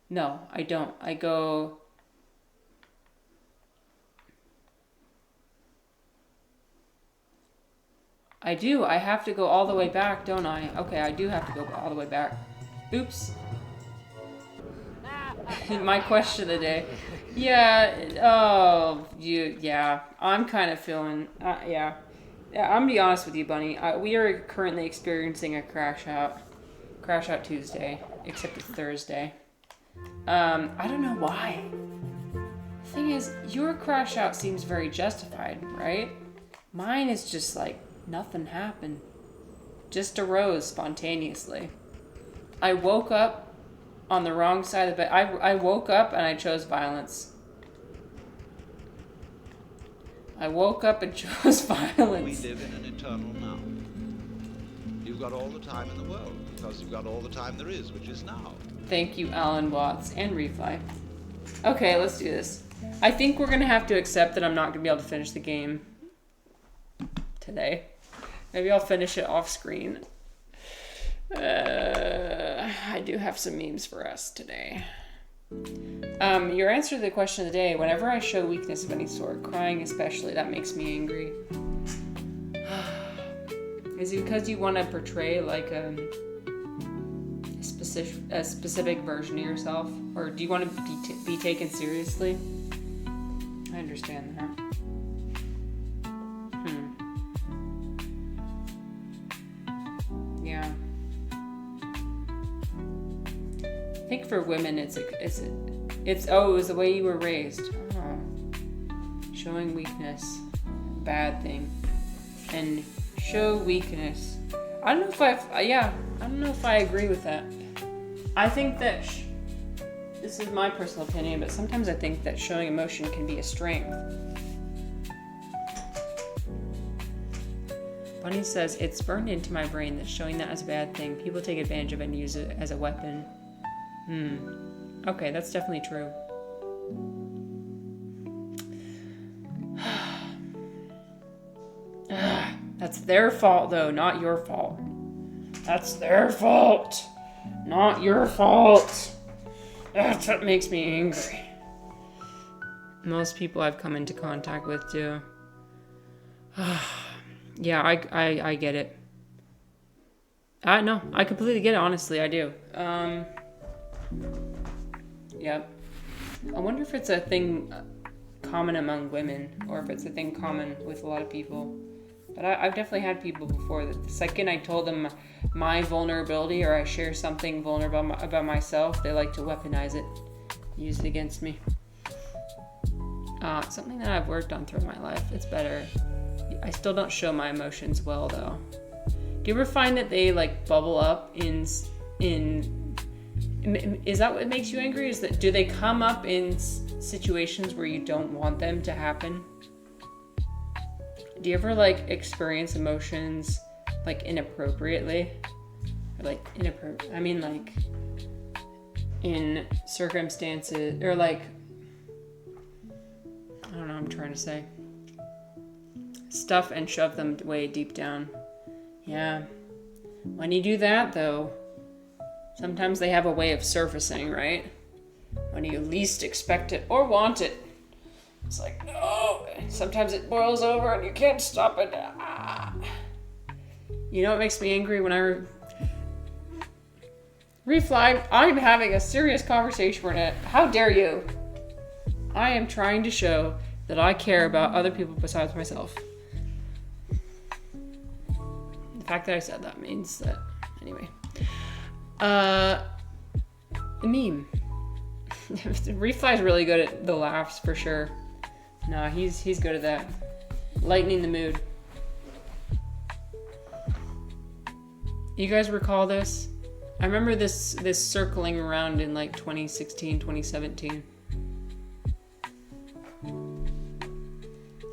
No, I don't. I go... I do. I have to go all the way back, don't I? Okay, I do have to go all the way back. Oops. My question of the day. Yeah, yeah. I'm kind of feeling, yeah. Yeah, I'm gonna be honest with you, Bunny. We are currently experiencing a crash out Tuesday, except it's Thursday. I don't know why. The thing is, your crash out seems very justified, right? Mine is just like, nothing happened. Just arose spontaneously. I woke up on the wrong side of the bed. I woke up and I chose violence. I woke up and chose violence. We live in an eternal now. You've got all the time in the world, because you've got all the time there is, which is now. Thank you, Alan Watts and Refly. Okay, let's do this. I think we're gonna have to accept that I'm not gonna be able to finish the game today. Maybe I'll finish it off screen. I do have some memes for us today. Your answer to the question of the day: whenever I show weakness of any sort, crying especially, that makes me angry. Is it because you want to portray like a specific version of yourself, or do you want to be taken seriously? I understand that. Yeah. I think for women, it was the way you were raised. Oh. Showing weakness, bad thing, and show weakness. I don't know if I don't know if I agree with that. I think that this is my personal opinion, but sometimes I think that showing emotion can be a strength. Bunny says, it's burned into my brain that showing that as a bad thing, people take advantage of it and use it as a weapon. Okay, that's definitely true. That's their fault, though, not your fault. That's their fault, not your fault. That's what makes me angry. Most people I've come into contact with do. Yeah, I get it. No, I completely get it, honestly, I do. Yep. I wonder if it's a thing common among women, or if it's a thing common with a lot of people. But I've definitely had people before that the second I told them my vulnerability, or I share something vulnerable about myself, they like to weaponize it. use it against me. Something that I've worked on throughout my life. It's better. I still don't show my emotions well, though. Do you ever find that they like bubble up in? Is that what makes you angry? Is that do they come up in situations where you don't want them to happen? Do you ever like experience emotions like inappropriately? Or like inappropriate? I mean like in circumstances or like I don't know what I'm trying to say. Stuff and shove them way deep down. Yeah. When you do that though, sometimes they have a way of surfacing, right? When you least expect it or want it. It's like, no. Sometimes it boils over and you can't stop it. Ah. You know what makes me angry when I refly? I'm having a serious conversation with it. How dare you? I am trying to show that I care about other people besides myself. The fact that I said that means that, anyway. The meme. Refly's really good at the laughs for sure. No, he's good at that. Lightening the mood. You guys recall this? I remember this circling around in like 2016, 2017.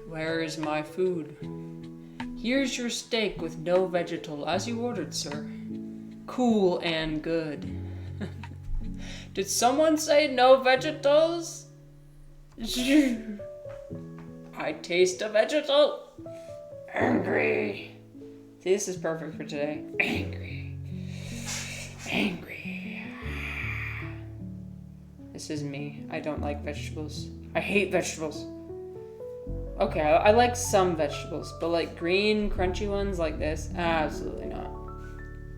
Where is my food? Here's your steak with no vegetal, as you ordered, sir. Cool and good. Did someone say no vegetables? I taste a vegetal. Angry. See, this is perfect for today. Angry. Angry. This is me. I don't like vegetables. I hate vegetables. Okay, I like some vegetables, but like green, crunchy ones like this, absolutely not.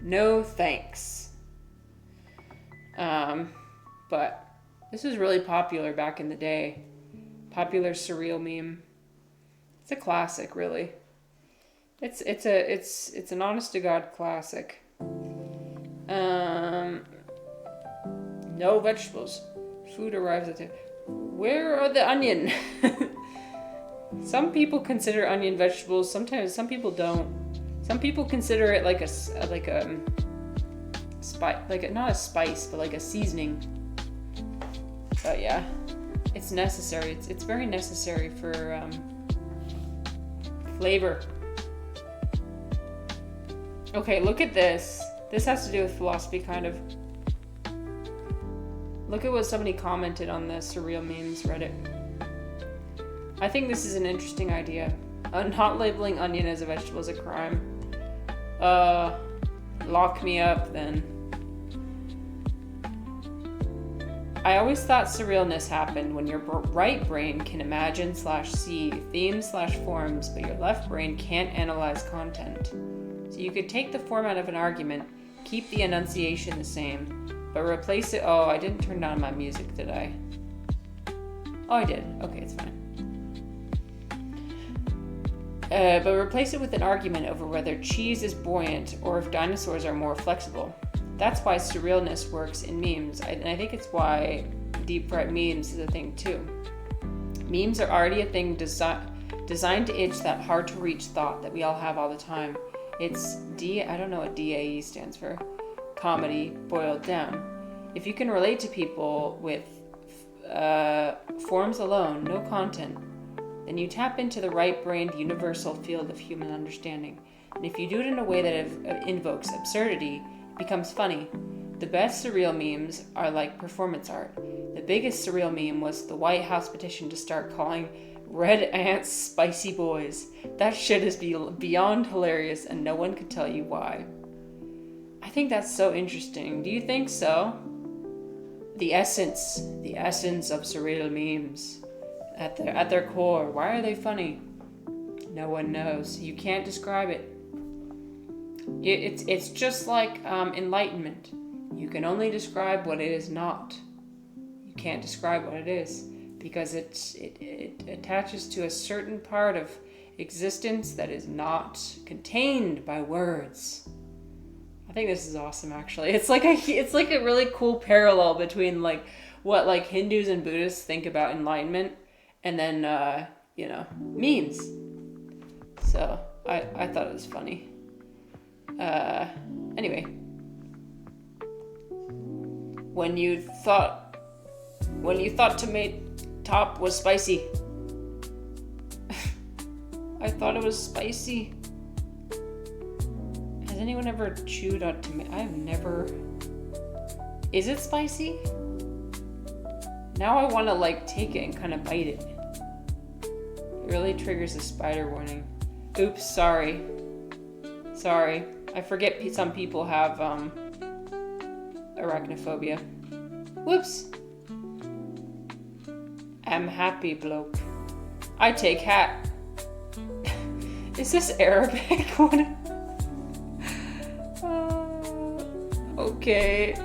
No thanks. But this was really popular back in the day. Popular surreal meme. It's a classic, really. It's an honest to God classic. No vegetables. Food arrives at the... Where are the onion? Some people consider onion vegetables. Sometimes some people don't. Some people consider it like a spice, not a spice, but like a seasoning. But yeah, it's necessary. It's very necessary for flavor. Okay, look at this. This has to do with philosophy, kind of. Look at what somebody commented on the Surreal Memes Reddit. I think this is an interesting idea. Not labeling onion as a vegetable is a crime. Lock me up then. I always thought surrealness happened when your right brain can imagine/see themes/forms, but your left brain can't analyze content. So you could take the format of an argument, keep the enunciation the same, but replace it. Oh, I didn't turn down my music, did I? Oh, I did. Okay, it's fine. But replace it with an argument over whether cheese is buoyant or if dinosaurs are more flexible. That's why surrealness works in memes, and I think it's why deep fried memes is a thing too. Memes are already a thing designed to itch that hard to reach thought that we all have all the time. It's I don't know what DAE stands for. Comedy boiled down. If you can relate to people with forms alone, no content, then you tap into the right-brained universal field of human understanding. And if you do it in a way that invokes absurdity, it becomes funny. The best surreal memes are like performance art. The biggest surreal meme was the White House petition to start calling red ants spicy boys. That shit is beyond hilarious, and no one could tell you why. I think that's so interesting. Do you think so? The essence of surreal memes. At their core, why are they funny? No one knows. You can't describe it. It's just like enlightenment. You can only describe what it is not. You can't describe what it is because it attaches to a certain part of existence that is not contained by words. I think this is awesome, actually. It's like a really cool parallel between like what like Hindus and Buddhists think about enlightenment, and then you know, memes. So I thought it was funny. Anyway, when you thought tomato top was spicy, I thought it was spicy. Has anyone ever chewed on tomato? I've never. Is it spicy? Now I want to like take it and kind of bite it. It really triggers a spider warning. Oops, sorry. Sorry. I forget some people have arachnophobia. Whoops. I'm happy bloke. I take hat. Is this Arabic? What? Okay.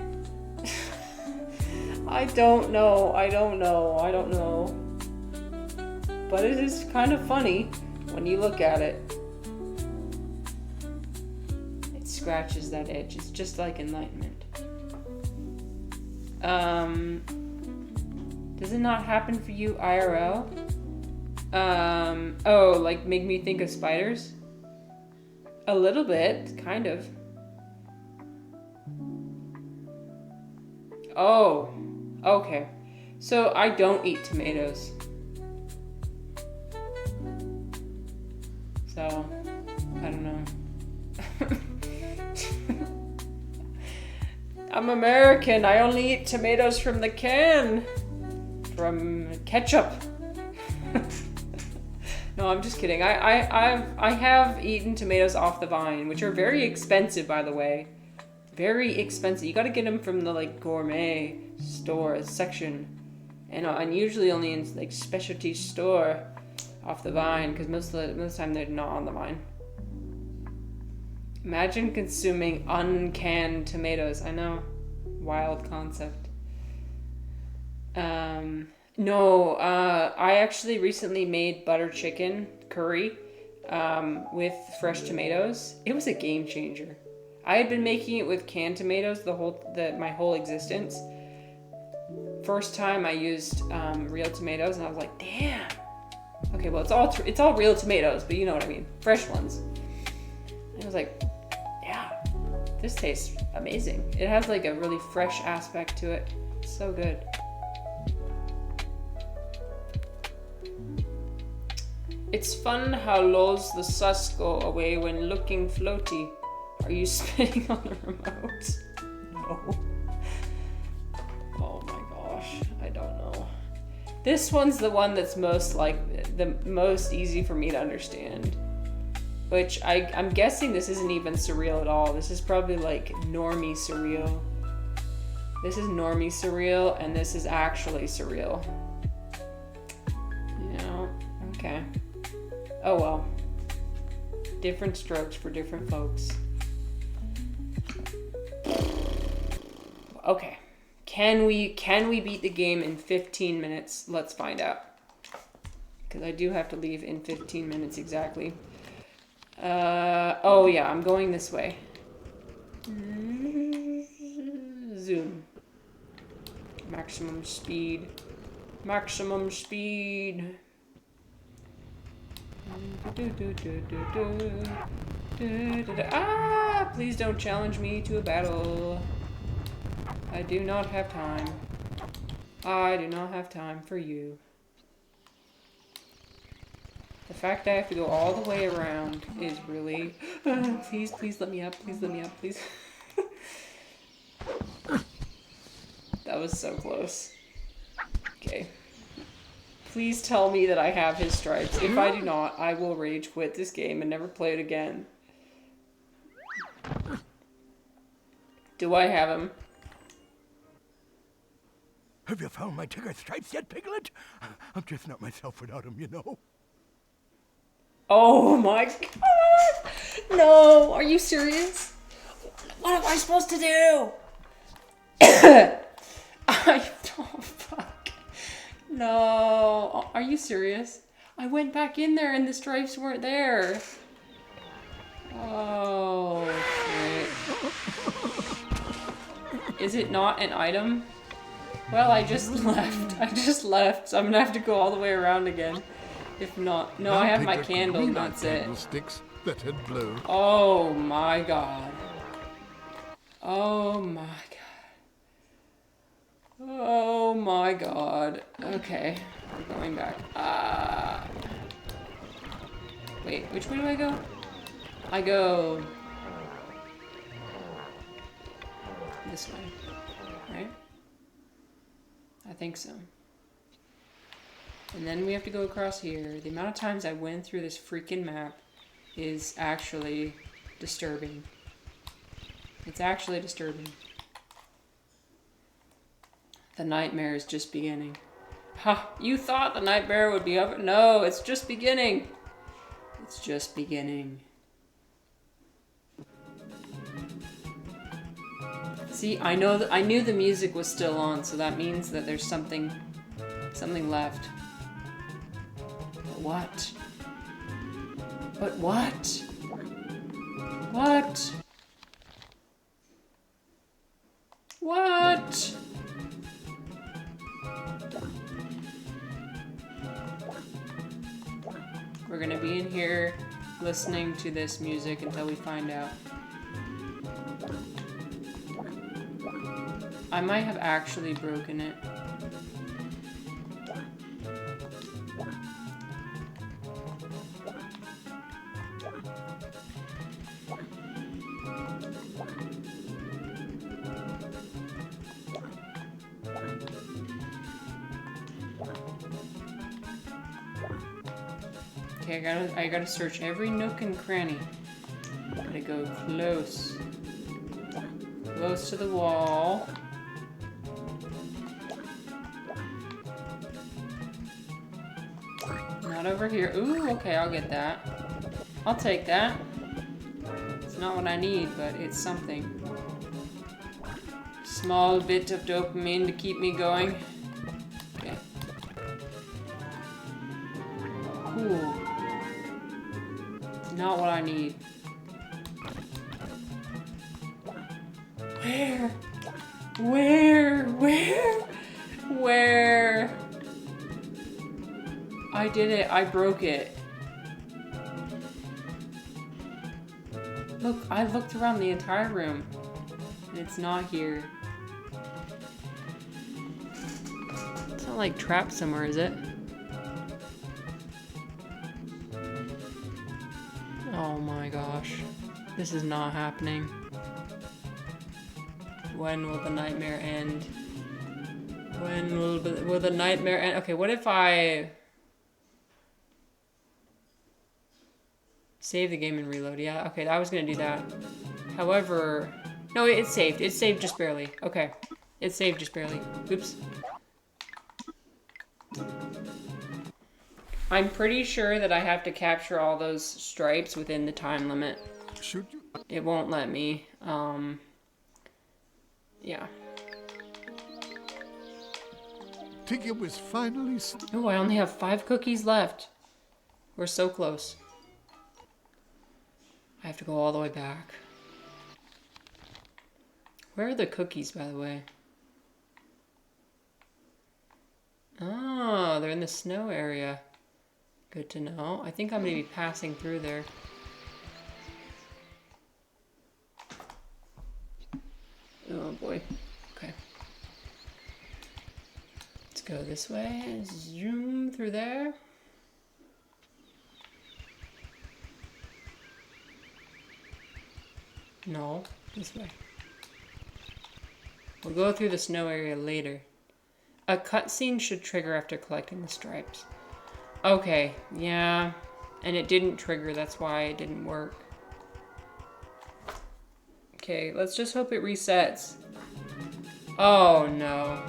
I don't know. But it is kind of funny when you look at it. It scratches that edge. It's just like enlightenment. Does it not happen for you IRL? Oh, like make me think of spiders? A little bit, kind of. Oh, okay. So I don't eat tomatoes. So, I don't know. I'm American. I only eat tomatoes from the can. From ketchup. No, I'm just kidding. I have eaten tomatoes off the vine, which are very expensive, by the way. Very expensive. You got to get them from the like gourmet store section, and usually only in like specialty store off the vine, because most of the time they're not on the vine. Imagine consuming uncanned tomatoes. I know, wild concept. No, I actually recently made butter chicken curry with fresh tomatoes. It was a game changer. I had been making it with canned tomatoes my whole existence. First time I used real tomatoes, and I was like, damn. Okay, well it's all real tomatoes, but you know what I mean, fresh ones. And I was like, yeah, this tastes amazing. It has like a really fresh aspect to it. It's so good. It's fun how lows the sus go away when looking floaty. Are you spitting on the remote? No. Oh my gosh, I don't know. This one's the one that's most easy for me to understand. Which I'm guessing this isn't even surreal at all. This is probably like normie surreal. This is normie surreal, and this is actually surreal. Yeah, okay. Oh well. Different strokes for different folks. Okay. Can we beat the game in 15 minutes? Let's find out. Because I do have to leave in 15 minutes exactly. Oh yeah, I'm going this way. Zoom. Maximum speed. Maximum speed. Ah! Please don't challenge me to a battle. I do not have time. I do not have time for you. The fact that I have to go all the way around is really... please let me up. Please let me up, please. That was so close. Okay. Please tell me that I have his stripes. If I do not, I will rage quit this game and never play it again. Do I have him? Have you found my Tigger stripes yet, Piglet? I'm just not myself without him, you know. Oh my god! No! Are you serious? What am I supposed to do? Oh fuck. No. Are you serious? I went back in there and the stripes weren't there. Oh shit. Is it not an item? Well, I just left. I just left, so I'm gonna have to go all the way around again. If not, no, Now I have my Piglet could candle. And relight that's it. candlesticks that had blown. Oh my god. Oh my god. Oh my god. Okay, we're going back. Wait, which way do I go? I go this way, right? I think so. And then we have to go across here. The amount of times I went through this freaking map is actually disturbing. It's actually disturbing. The nightmare is just beginning. Ha! You thought the nightmare would be over? No, it's just beginning. It's just beginning. See, I knew the music was still on, so that means that there's something left. But what? But what? What? What? We're gonna be in here listening to this music until we find out. I might have actually broken it. Okay, I gotta search every nook and cranny. Gotta go close. Close to the wall. Not over here. Ooh, okay, I'll get that. I'll take that. It's not what I need, but it's something. Small bit of dopamine to keep me going. Okay. Cool. Not what I need. Where? Where? Where? Where? I did it. I broke it. Look, I looked around the entire room, and it's not here. It's not like trapped somewhere, is it? Oh my gosh. This is not happening. When will the nightmare end? When will the nightmare end? Okay, what if I save the game and reload? Yeah, okay, I was gonna do that. However, no, it's saved. It's saved just barely. Okay, it's saved just barely. Oops. I'm pretty sure that I have to capture all those stripes within the time limit. Should you? It won't let me. Yeah. Tigger was finally. Oh, I only have 5 cookies left. We're so close. I have to go all the way back. Where are the cookies, by the way? Oh, they're in the snow area. Good to know. I think I'm going to be passing through there. Oh boy. Okay. Let's go this way. Zoom through there. No, this way. We'll go through the snow area later. A cutscene should trigger after collecting the stripes. Okay, yeah. And it didn't trigger, that's why it didn't work. Okay, let's just hope it resets. Oh no.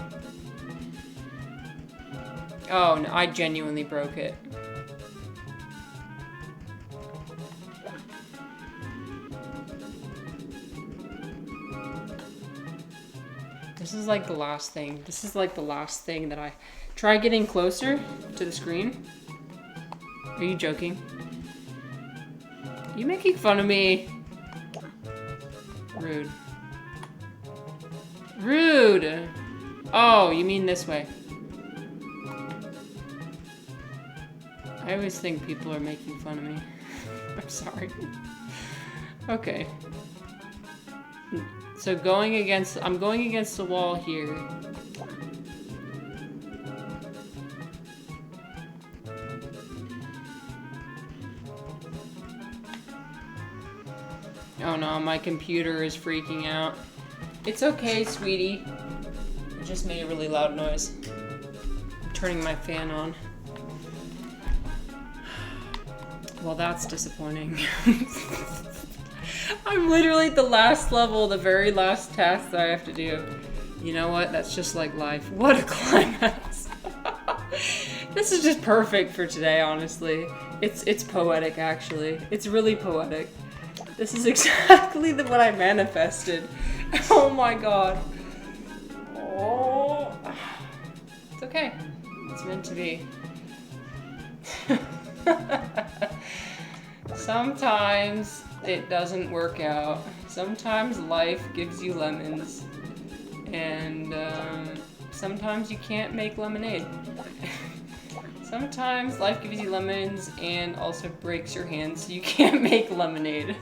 Oh no, I genuinely broke it. This is like the last thing. This is like the last thing that I... Try getting closer to the screen. Are you joking? Are you making fun of me? Rude. Rude! Oh, you mean this way. I always think people are making fun of me. I'm sorry. Okay. So I'm going against the wall here. Oh no, my computer is freaking out. It's okay, sweetie. It just made a really loud noise. I'm turning my fan on. Well, that's disappointing. I'm literally at the last level, the very last task that I have to do. You know what? That's just like life. What a climax. This is just perfect for today, honestly. It's poetic, actually. It's really poetic. This is exactly what I manifested. Oh my god. Oh. It's okay. It's meant to be. Sometimes it doesn't work out. Sometimes life gives you lemons. And sometimes you can't make lemonade. Sometimes life gives you lemons and also breaks your hands so you can't make lemonade.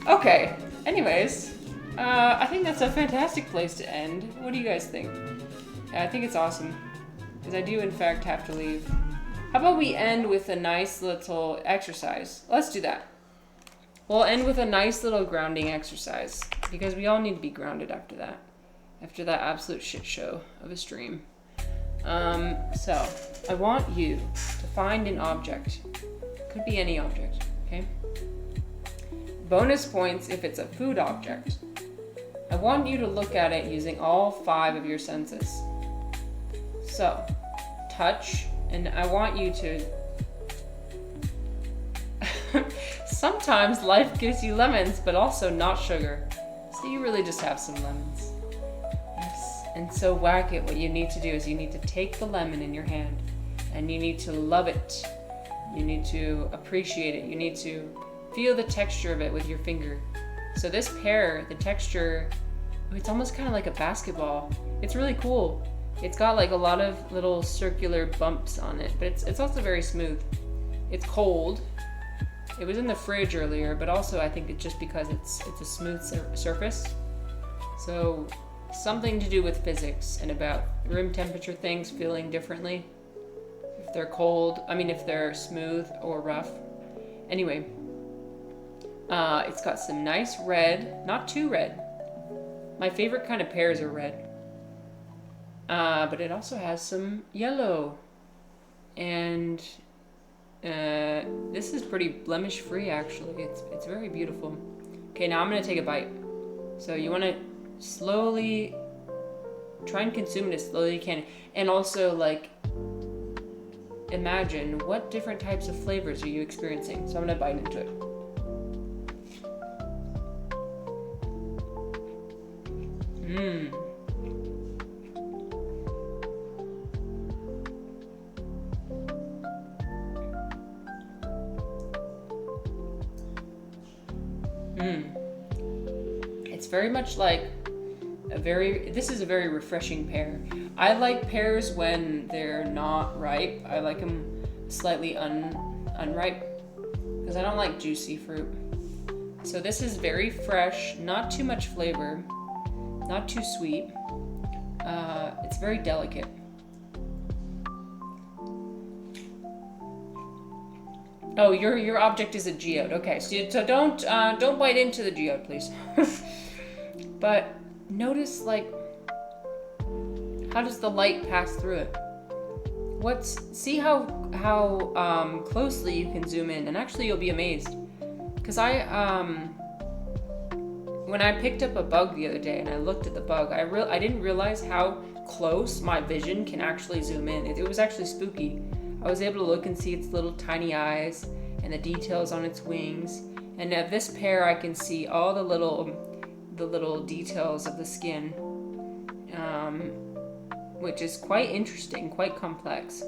Okay, anyways, I think that's a fantastic place to end. What do you guys think? Yeah, I think it's awesome, because I do in fact have to leave. How about we end with a nice little exercise? Let's do that. We'll end with a nice little grounding exercise, because we all need to be grounded after that absolute shit show of a stream. So I want you to find an object. Could be any object, okay? Bonus points if it's a food object. I want you to look at it using all 5 of your senses. So, touch, and I want you to... Sometimes life gives you lemons, but also not sugar. So you really just have some lemons. Yes. And so whack it, what you need to do is you need to take the lemon in your hand, and you need to love it. You need to appreciate it. You need to feel the texture of it with your finger. So this pear, the texture, it's almost kind of like a basketball. It's really cool. It's got like a lot of little circular bumps on it, but it's also very smooth. It's cold. It was in the fridge earlier, but also I think it's just because it's a smooth surface. So something to do with physics and about room temperature things feeling differently. If they're cold, if they're smooth or rough. Anyway, it's got some nice red, not too red. My favorite kind of pears are red. But it also has some yellow. And this is pretty blemish free actually. It's very beautiful. Okay, now I'm gonna take a bite. So you wanna slowly try and consume it as slowly as you can. And also like imagine what different types of flavors are you experiencing. So I'm gonna bite into it. It's very much like this is a very refreshing pear. I like pears when they're not ripe. I like them slightly unripe because I don't like juicy fruit. So this is very fresh, not too much flavor, not too sweet. It's very delicate. Oh, your object is a geode. Okay, so don't bite into the geode, please. But notice like how does the light pass through it? See how closely you can zoom in, and actually you'll be amazed. Because when I picked up a bug the other day and I looked at the bug, I didn't realize how close my vision can actually zoom in. It was actually spooky. I was able to look and see its little tiny eyes and the details on its wings. And of this pear, I can see all the little details of the skin, which is quite interesting, quite complex.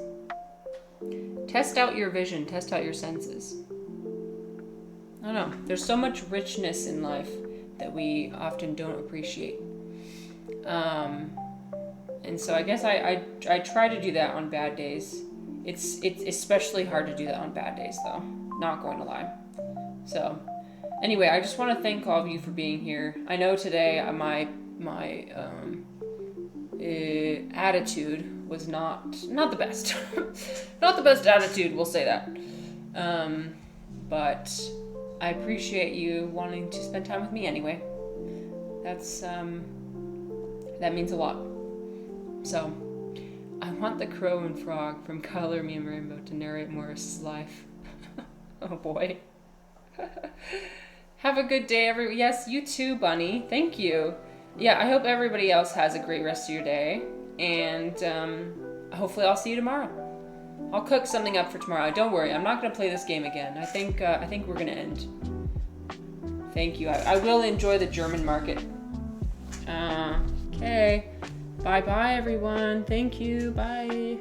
Test out your vision, test out your senses. I don't know, there's so much richness in life that we often don't appreciate. And so I guess I try to do that on bad days. It's especially hard to do that on bad days, though. Not going to lie. So, anyway, I just want to thank all of you for being here. I know today my attitude was not the best. Not the best attitude, we'll say that. But I appreciate you wanting to spend time with me anyway. That means a lot. So, I want the crow and frog from Color Me a Rainbow to narrate Morris's life. Oh boy. Have a good day, everyone. Yes, you too, Bunny. Thank you. Yeah, I hope everybody else has a great rest of your day. And hopefully I'll see you tomorrow. I'll cook something up for tomorrow. Don't worry, I'm not going to play this game again. I think we're going to end. Thank you. I will enjoy the German market. Okay. Bye-bye, everyone. Thank you. Bye.